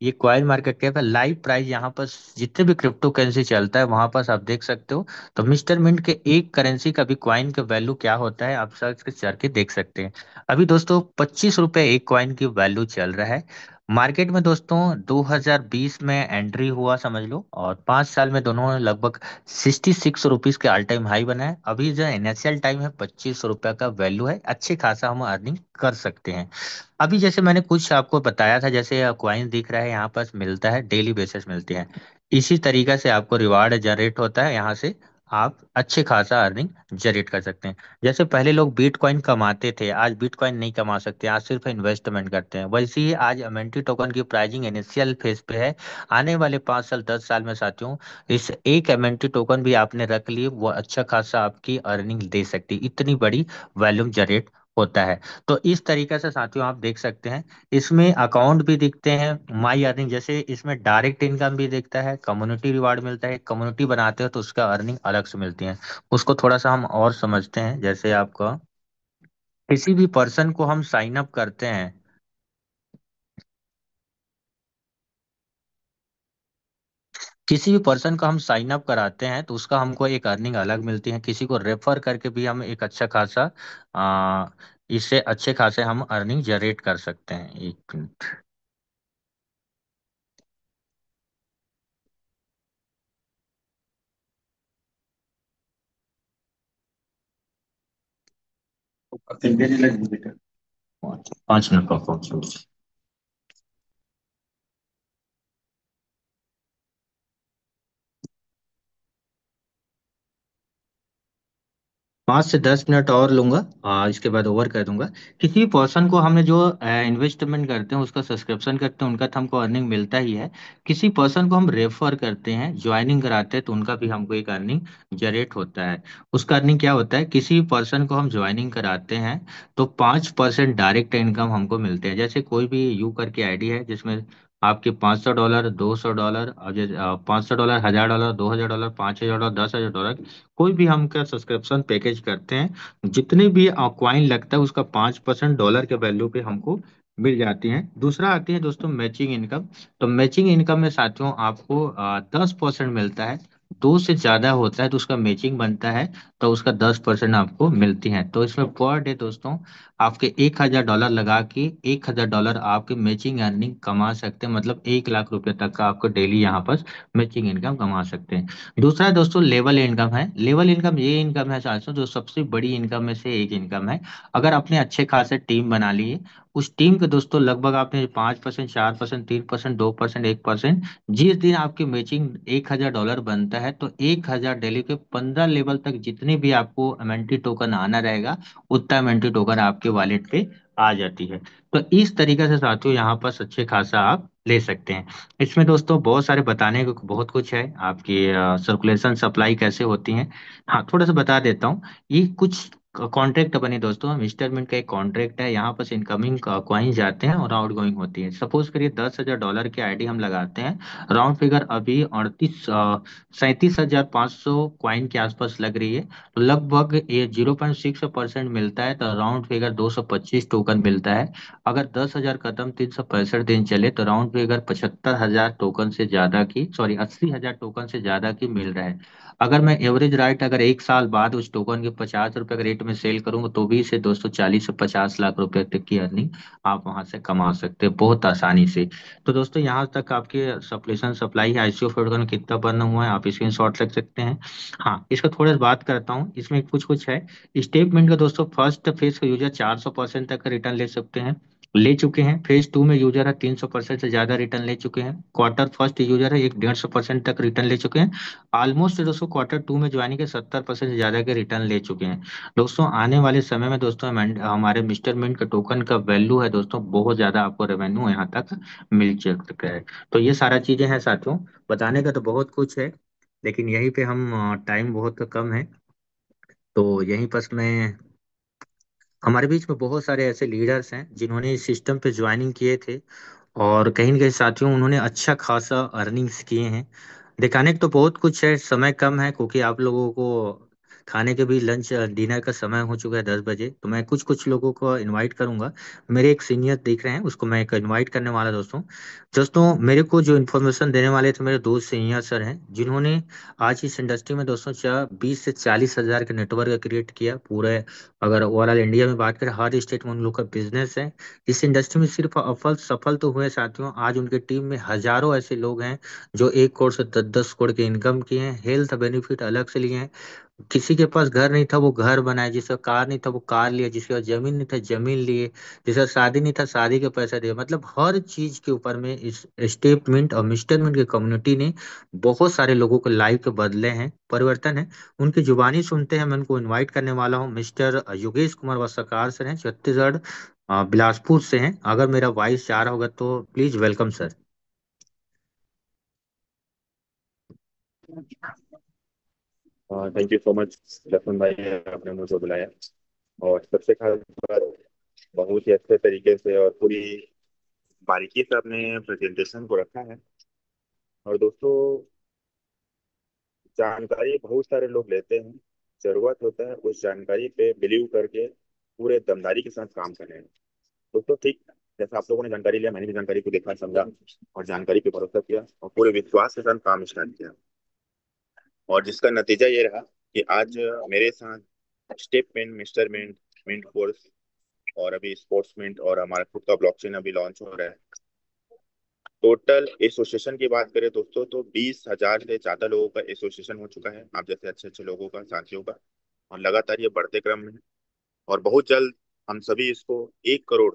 ये कॉइन मार्केट कैप है, लाइव प्राइस यहाँ पर जितने भी क्रिप्टो करेंसी चलता है वहां पर आप देख सकते हो। तो मिस्टर मिंट के एक करेंसी का भी कॉइन का वैल्यू क्या होता है, आप सर्च करके देख सकते हैं। अभी दोस्तों ₹25 एक कॉइन की वैल्यू चल रहा है मार्केट में दोस्तों। 2020 में एंट्री हुआ समझ लो, और 5 साल में दोनों ने लगभग ₹66 के ऑल टाइम हाई बनाए। अभी जो इनिशियल टाइम है, ₹25 का वैल्यू है, अच्छे खासा हम अर्निंग कर सकते हैं। अभी जैसे मैंने कुछ आपको बताया था, जैसे क्वाइन दिख रहा है यहाँ पर, मिलता है डेली बेसिस मिलते हैं। इसी तरीके से आपको रिवार्ड जनरेट होता है यहाँ से। आप अच्छे खासा अर्निंग जनरेट कर सकते हैं। जैसे पहले लोग बिटकॉइन कमाते थे, आज बिटकॉइन नहीं कमा सकते, आज सिर्फ इन्वेस्टमेंट करते हैं। वैसे ही आज एमएनटी टोकन की प्राइसिंग इनिशियल फेज पे है। आने वाले 5 साल 10 साल में साथियों, इस एक एमएनटी टोकन भी आपने रख लिए, वो अच्छा खासा आपकी अर्निंग दे सकती है, इतनी बड़ी वॉल्यूम जनरेट होता है। तो इस तरीके से साथियों आप देख सकते हैं, इसमें अकाउंट भी दिखते हैं, माई अर्निंग जैसे, इसमें डायरेक्ट इनकम भी दिखता है, कम्युनिटी रिवार्ड मिलता है, कम्युनिटी बनाते हो तो उसका अर्निंग अलग से मिलती है। उसको थोड़ा सा हम और समझते हैं। जैसे आपका किसी भी पर्सन को हम साइन अप करते हैं, किसी भी पर्सन को हम साइन अप कराते हैं तो उसका हमको एक अर्निंग अलग मिलती है। किसी को रेफर करके भी हम एक अच्छा खासा आ, इससे अच्छे खासे हम अर्निंग जनरेट कर सकते हैं। एक मिनट। 5 मिनट का फोन। 5 से 10 मिनट और लूंगा, इसके बाद ओवर कर दूंगा। किसी भी पर्सन को हमने जो इन्वेस्टमेंट करते हैं, उसका सब्सक्रिप्शन करते हैं, उनका तो हमको अर्निंग मिलता ही है। किसी पर्सन को हम रेफर करते हैं, ज्वाइनिंग कराते हैं, तो उनका भी हमको एक अर्निंग जनरेट होता है। उसका अर्निंग क्या होता है, किसी भी पर्सन को हम ज्वाइनिंग कराते हैं तो 5% डायरेक्ट इनकम हमको मिलते हैं। जैसे कोई भी यू करके आईडी है जिसमें आपके $500, $200, और जैसे $500, $1000, $2000, $5000, $10000, कोई भी हम क्या सब्सक्रिप्शन पैकेज करते हैं, जितने भी कॉइन लगता है उसका 5% डॉलर के वैल्यू पे हमको मिल जाती हैं। दूसरा आती है दोस्तों मैचिंग इनकम। तो मैचिंग इनकम में साथियों आपको 10% मिलता है। दो से ज्यादा होता है तो उसका मैचिंग बनता है, तो उसका 10% आपको मिलती है। तो इसमें पर डे दोस्तों आपके $1000 लगा के $1000 आपके मैचिंग अर्निंग कमा सकते हैं। मतलब 1 लाख रुपए तक का आपको डेली यहाँ पर मैचिंग इनकम कमा सकते हैं। दूसरा दोस्तों लेवल इनकम है। लेवल इनकम ये इनकम है साथियों जो सबसे बड़ी इनकम में से एक इनकम है। अगर आपने अच्छे खासे टीम बना लिए, उस टीम के दोस्तों लगभग आपने 5%, 4%, 3%, 2%, 1%, जिस दिन आपकी मैचिंग $1000 बनता है तो 1000 डेली के 15 लेवल तक जितने भी आपको एमएनटी टोकन आना रहेगा, उतना एमएनटी टोकन आपके वॉलेट पे आ जाती है। तो इस तरीके से साथियों यहाँ पर अच्छे खासा आप ले सकते हैं। इसमें दोस्तों बहुत सारे बताने को बहुत कुछ है, आपकी सर्कुलेशन सप्लाई कैसे होती है। हाँ थोड़ा सा बता देता हूँ। ये कुछ कॉन्ट्रैक्ट बने दोस्तों, मिस्टर मिंट का एक कॉन्ट्रैक्ट है, यहाँ पर इनकमिंग कॉइन जाते हैं और आउट गोइंग होती है। सपोज करिए $10,000 की आईडी हम लगाते हैं, राउंड फिगर अभी 37,500 कॉइन के आसपास लग रही है। तो लगभग ये 0.6% मिलता है, तो राउंड फिगर 225 टोकन मिलता है। अगर 10,000 कदम 365 दिन चले तो राउंड फिगर 75,000 टोकन से ज्यादा की, सॉरी 80,000 टोकन से ज्यादा की मिल रहा है। अगर मैं एवरेज राइट अगर 1 साल बाद उस टोकन के ₹50 के रेट में सेल करूंगा तो भी इसे दोस्तों 40 से 50 लाख रुपए तक की अर्निंग आप वहां से कमा सकते हैं बहुत आसानी से। तो दोस्तों यहाँ तक आपके सप्लेशन सप्लाई आईसीओ टोकन कितना बना हुआ है, आप स्क्रीन शॉट रख सकते हैं। हाँ इसका थोड़ा सा बात करता हूँ, इसमें कुछ कुछ है। स्टेटमेंट का दोस्तों फर्स्ट फेज का यूजर 400% तक का रिटर्न ले सकते हैं, ले चुके हैं। फेज टू में यूजर है 300% से ज्यादा रिटर्न ले चुके हैं। क्वार्टर फर्स्ट यूजर है एक 150% तक रिटर्न ले चुके हैं। ऑलमोस्ट दोस्तों क्वार्टर टू में ज्वाइनिंग के 70% से ज्यादा के रिटर्न ले चुके हैं। दोस्तों आने वाले समय में दोस्तों हमारे मिस्टर मिंट का टोकन का वैल्यू है दोस्तों बहुत ज्यादा, आपको रेवेन्यू यहाँ तक मिल चुका है। तो ये सारा चीजें हैं साथियों, बताने का तो बहुत कुछ है, लेकिन यहीं पे हम टाइम बहुत कम है, तो यहीं पर मैं, हमारे बीच में बहुत सारे ऐसे लीडर्स हैं जिन्होंने इस सिस्टम पे ज्वाइनिंग किए थे, और कहीं न कहीं साथियों उन्होंने अच्छा खासा अर्निंग्स किए हैं। दिखाने को तो बहुत कुछ है, समय कम है क्योंकि आप लोगों को खाने के भी लंच डिनर का समय हो चुका है 10 बजे। तो मैं कुछ कुछ लोगों को इनवाइट करूंगा। मेरे एक सीनियर दिख रहे हैं, उसको मैं एक इनवाइट करने वाला दोस्तों। दोस्तों मेरे को जो इन्फॉर्मेशन देने वाले थे मेरे दो सीनियर सर हैं, जिन्होंने आज इस इंडस्ट्री में दोस्तों 20 से 40 हज़ार का नेटवर्क क्रिएट किया पूरे। अगर ओवरऑल इंडिया में बात करें हर स्टेट में उन लोग का बिजनेस है। इस इंडस्ट्री में सिर्फ अफल सफल तो हुए साथियों, आज उनके टीम में हजारों ऐसे लोग हैं जो 1 करोड़ से 10-10 करोड़ के इनकम किए हैं, हेल्थ बेनिफिट अलग से लिए हैं। किसी के पास घर नहीं था वो घर बनाए, जिसका कार नहीं था वो कार लिया, जिसके पास जमीन नहीं था जमीन लिए, जिसका शादी नहीं था शादी के पैसा दिए। मतलब हर चीज के ऊपर में इस स्टेप मिंट और मिस्टर मिंट की कम्युनिटी ने बहुत सारे लोगों के लाइफ के बदले हैं, परिवर्तन है। उनकी जुबानी सुनते हैं। मैं उनको इनवाइट करने वाला हूँ। मिस्टर योगेश कुमार वस्त्रकार सर हैं, छत्तीसगढ़ बिलासपुर से हैं। अगर मेरा वॉइस जा रहा होगा तो please welcome sir.
Thank you so much Lakhan भाई, आपने मुझे बुलाया। और सबसे खास बात, बहुत ही अच्छे तरीके से और पूरी बारीकी से आपने प्रेजेंटेशन को रखा है। और दोस्तों, जानकारी बहुत सारे लोग लेते हैं, जरूरत होता है उस जानकारी पे बिलीव करके पूरे दमदारी के साथ काम करने में। दोस्तों ठीक जैसा आप लोगों ने जानकारी लिया, मैंने भी जानकारी को देखा समझा और जानकारी पे भरोसा किया और पूरे विश्वास के साथ काम स्टार्ट किया। और जिसका नतीजा ये रहा कि आज मेरे साथ step mint, mister mint, mint course और अभी स्पोर्ट्स मिंट और हमारा खुद का ब्लॉकचेन अभी लॉन्च हो रहा है। टोटल एसोसिएशन की बात करें दोस्तों तो 20,000 से ज्यादा लोगों का एसोसिएशन हो चुका है, आप जैसे अच्छे अच्छे लोगों का, साथियों का। और लगातार ये बढ़ते क्रम में है। और बहुत जल्द हम सभी इसको 1 करोड़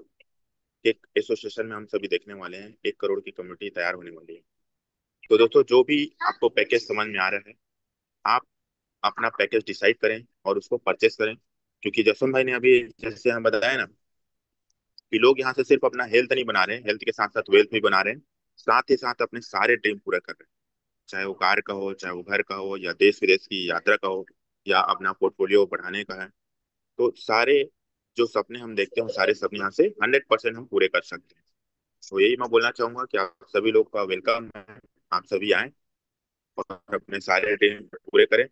के एसोसिएशन में हम सभी देखने वाले हैं। 1 करोड़ की कम्युनिटी तैयार होने वाली है। तो दोस्तों, जो भी आपको पैकेज समझ में आ रहा है, आप अपना पैकेज डिसाइड करें और उसको परचेस करें। क्योंकि जसवंत भाई ने अभी जैसे हम बताया ना कि लोग यहाँ से सिर्फ अपना हेल्थ नहीं बना रहे हैं, हेल्थ के साथ साथ वेल्थ भी बना रहे हैं, साथ ही साथ अपने सारे ड्रीम पूरा कर रहे हैं। चाहे वो कार का हो, चाहे वो घर का हो, या देश विदेश की यात्रा का हो, या अपना पोर्टफोलियो बढ़ाने का है। तो सारे जो सपने हम देखते हैं वो सारे सपने यहाँ से 100% हम पूरे कर सकते हैं। तो यही मैं बोलना चाहूंगा कि आप सभी लोग का वेलकम है। आप सभी आए और अपने सारे ड्रीम पूरे करें।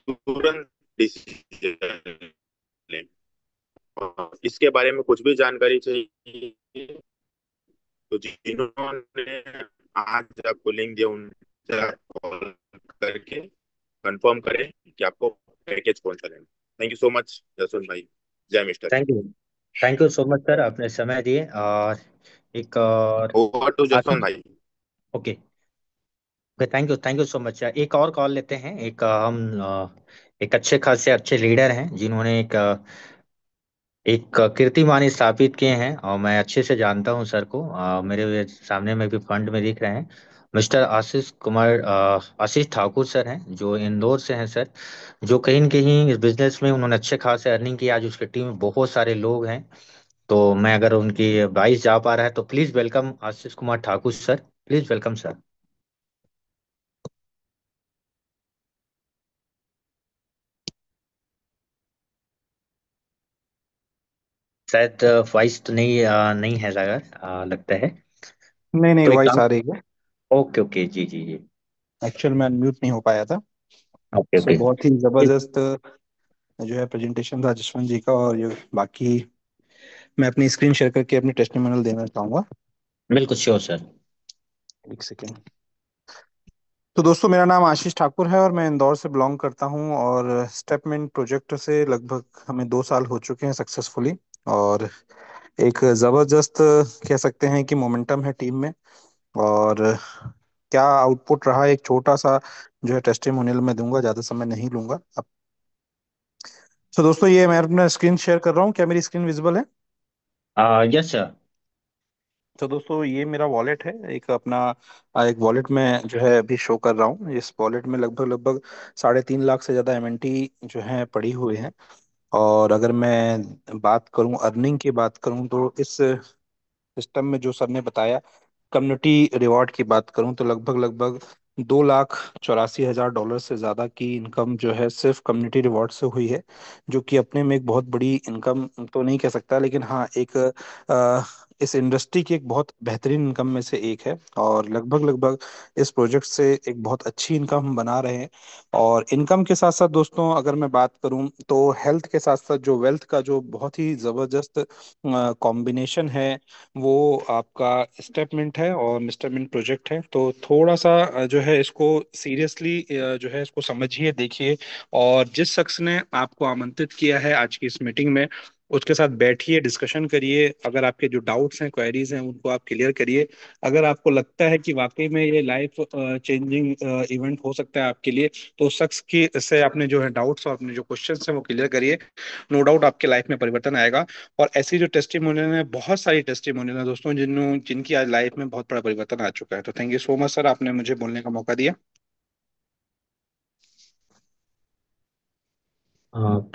तुरंत डिसीजन लें। और इसके बारे में कुछ भी जानकारी चाहिए तो जिन्होंने आज आपको लिंक दिया उनसे आप कॉल करके कंफर्म करें कि आपको पैकेज कौन सा लेना। Thank you so much Jaswant भाई। जय mister.
Thank you. Thank you so much sir, आपने समय दिए। और एक और
ओवर टू जसवंत
आखिर।
भाई।
Okay. Okay, thank you so much. एक और कॉल लेते हैं। एक एक अच्छे खासे अच्छे लीडर हैं जिन्होंने एक कीर्तिमान स्थापित किए हैं, और मैं अच्छे से जानता हूं सर को। मेरे सामने में भी फंड में दिख रहे हैं। मिस्टर आशीष कुमार, आशीष ठाकुर सर हैं, जो इंदौर से हैं सर। जो कहीं न कहीं इस बिजनेस में उन्होंने अच्छे खासे अर्निंग की। आज उसकी टीम में बहुत सारे लोग हैं। तो मैं अगर उनकी वाइस जा पा रहा है तो please welcome Ashish Kumar Thakur sir. Please welcome sir. शायद वॉइस तो नहीं है लगता है।
नहीं नहीं,
तो एक
वॉइस
काम।
आ रही है।
ओके ओके, जी जी जी।
एक्चुअल में अनम्यूट नहीं हो पाया था।
Okay
so
okay.
बहुत ही जबरदस्त जो है प्रेजेंटेशन था जसवंत जी का। और ये बाकी मैं अपनी स्क्रीन शेयर करके अपनी टेस्टिमोनियल देना चाहूंगा।
बिल्कुल श्योर सर।
एक सेकेंड। तो दोस्तों, मेरा नाम आशीष ठाकुर है और मैं इंदौर से बिलोंग करता हूं। और स्टेपमेंट प्रोजेक्ट से लगभग हमें 2 साल हो चुके हैं सक्सेसफुली। और एक जबरदस्त कह सकते हैं कि मोमेंटम है टीम में। और क्या आउटपुट रहा, एक छोटा सा जो है टेस्टिमोनियल में दूंगा, ज्यादा समय नहीं लूंगा अब। तो दोस्तों, ये मैं अपना स्क्रीन शेयर कर रहा हूँ, क्या मेरी स्क्रीन विजिबल है?
Yes sir.
तो दोस्तों, ये मेरा वॉलेट है, एक अपना एक वॉलेट में जो है अभी शो कर रहा हूँ। इस वॉलेट में लगभग लगभग 3.5 लाख से ज़्यादा एमएनटी जो है पड़ी हुई है। और अगर मैं बात करूं, अर्निंग की बात करूं, तो इस सिस्टम में जो सर ने बताया, कम्युनिटी रिवॉर्ड की बात करूं, तो लगभग लगभग 2,84,000 डॉलर से ज़्यादा की इनकम जो है सिर्फ कम्युनिटी रिवॉर्ड से हुई है। जो कि अपने में एक बहुत बड़ी इनकम तो नहीं कह सकता, लेकिन हाँ एक इस इंडस्ट्री की एक बहुत बेहतरीन इनकम में से एक है। और लगभग लगभग इस प्रोजेक्ट से एक बहुत अच्छी इनकम हम बना रहे हैं। और इनकम के साथ साथ दोस्तों, अगर मैं बात करूं तो हेल्थ के साथ साथ जो वेल्थ का जो बहुत ही ज़बरदस्त कॉम्बिनेशन है, वो आपका स्टेपमेंट है और मिस्टरमेंट प्रोजेक्ट है। तो थोड़ा सा जो है इसको सीरियसली जो है इसको समझिए, देखिए। और जिस शख्स ने आपको आमंत्रित किया है आज की इस मीटिंग में, उसके साथ बैठिए, डिस्कशन करिए, अगर आपके जो डाउट्स हैं, क्वेरीज हैं, उनको आप क्लियर करिए। अगर आपको लगता है कि वाकई में ये लाइफ चेंजिंग इवेंट हो सकता है आपके लिए, तो उस शख्स की से आपने जो है डाउट्स और अपने जो क्वेश्चंस हैं वो क्लियर करिए। नो डाउट आपके लाइफ में परिवर्तन आएगा। और ऐसी जो टेस्टिमोनियल है, बहुत सारी टेस्टिमोनियल है दोस्तों, जिनकी आज लाइफ में बहुत बड़ा परिवर्तन आ चुका है। तो thank you so much sir, आपने मुझे बोलने का मौका दिया।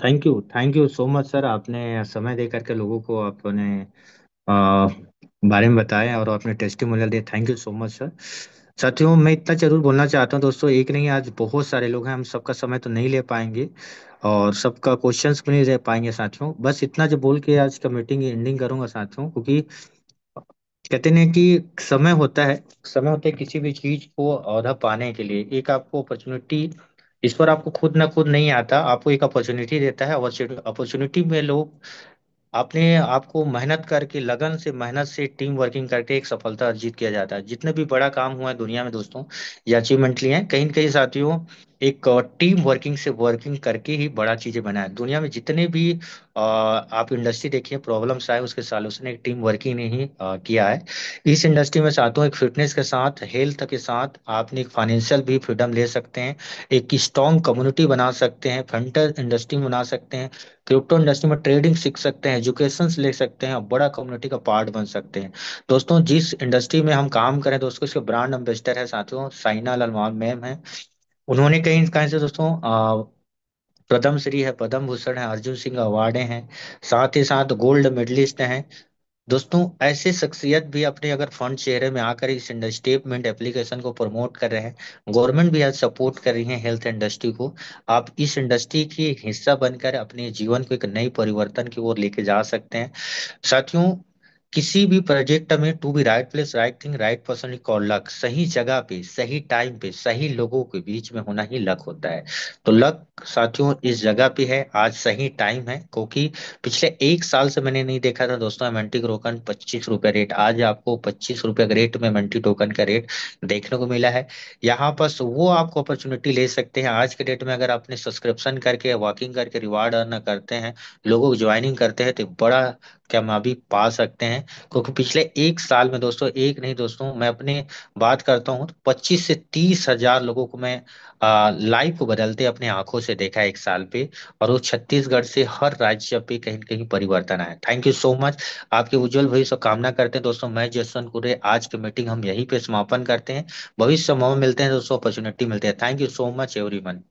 Thank you so much sir, आपने समय दे करके लोगों को अपने आ, बारे में बताया और अपने टेस्टिमोनियल दिए। Thank you so much sir. साथियों, मैं इतना जरूर बोलना चाहता हूँ दोस्तों, एक नहीं आज बहुत सारे लोग हैं, हम सबका समय तो नहीं ले पाएंगे और सबका क्वेश्चंस भी नहीं दे पाएंगे साथियों। बस इतना जो बोल के आज का मीटिंग एंडिंग करूंगा साथियों, क्योंकि कहते हैं कि समय होता है किसी भी चीज को औधा पाने के लिए। एक आपको अपॉर्चुनिटी, ईश्वर आपको खुद ना खुद नहीं आता, आपको एक अपॉर्चुनिटी देता है। अपॉर्चुनिटी में लोग अपने आपको मेहनत करके, लगन से, मेहनत से, टीम वर्किंग करके एक सफलता अर्जित किया जाता है। जितने भी बड़ा काम हुआ है दुनिया में दोस्तों, या अचीवमेंट लिए हैं, कहीं न कहीं साथियों एक टीम वर्किंग से, वर्किंग करके ही बड़ा चीजें बना है। दुनिया में जितने भी आप इंडस्ट्री देखिए, प्रॉब्लम्स आए, उसके सॉल्यूशन एक टीम वर्किंग ने ही किया है। इस इंडस्ट्री में साथियों एक फिटनेस के साथ, हेल्थ के साथ आपने एक फाइनेंशियल भी फ्रीडम ले सकते हैं, एक स्ट्रॉन्ग कम्युनिटी बना सकते हैं, फंटर इंडस्ट्री बना सकते हैं, क्रिप्टो इंडस्ट्री में ट्रेडिंग सीख सकते हैं, एजुकेशन ले सकते हैं और बड़ा कम्युनिटी का पार्ट बन सकते हैं। दोस्तों, जिस इंडस्ट्री में हम काम करें दोस्तों, इसके ब्रांड एम्बेसडर है साथियों साइना लाल मैम है। उन्होंने कहीं कहीं से दोस्तों पद्म श्री है, पद्म भूषण है, अर्जुन सिंह अवार्ड हैं, साथ ही साथ गोल्ड मेडलिस्ट हैं। दोस्तों, ऐसे शख्सियत भी अपने अगर फंड चेहरे में आकर इस इंडस्टेटमेंट एप्लीकेशन को प्रमोट कर रहे हैं। गवर्नमेंट भी आज सपोर्ट कर रही है हेल्थ इंडस्ट्री को। आप इस इंडस्ट्री की हिस्सा बनकर अपने जीवन को एक नई परिवर्तन की ओर लेके जा सकते हैं साथियों। किसी भी प्रोजेक्ट में to be right place, right thing, right person call luck. सही जगह पे, सही टाइम पे, सही लोगों के बीच में होना ही लक होता है। तो लक साथियों इस जगह पे है, आज सही टाइम है, क्योंकि पिछले 1 साल से मैंने नहीं देखा था दोस्तों एमएनटी टोकन 25 रुपये रेट, आज आपको 25 रुपये के रेट में एमएनटी टोकन का रेट देखने को मिला है। यहाँ बस वो आपको अपॉर्चुनिटी ले सकते हैं आज के डेट में। अगर आपने सब्सक्रिप्शन करके, वॉकिंग करके रिवार्ड अर्न करते हैं, लोगों को ज्वाइनिंग करते हैं, तो बड़ा कामयाबी पा सकते हैं। क्योंकि पिछले 1 साल में दोस्तों, एक नहीं दोस्तों, मैं अपने बात करता हूँ तो 25 से 30 हजार लोगों को मैं लाइव को बदलते अपने आंखों से देखा है 1 साल पे। और वो छत्तीसगढ़ से हर राज्य पे कहीं न कहीं परिवर्तन आया। Thank you so much. आपके उज्जवल भविष्य कामना करते हैं दोस्तों। मैं जसवंत कुरे, आज की मीटिंग हम यहीं पे समापन करते हैं। भविष्य में मिलते हैं दोस्तों, अपॉर्चुनिटी मिलते हैं। Thank you so much everyone.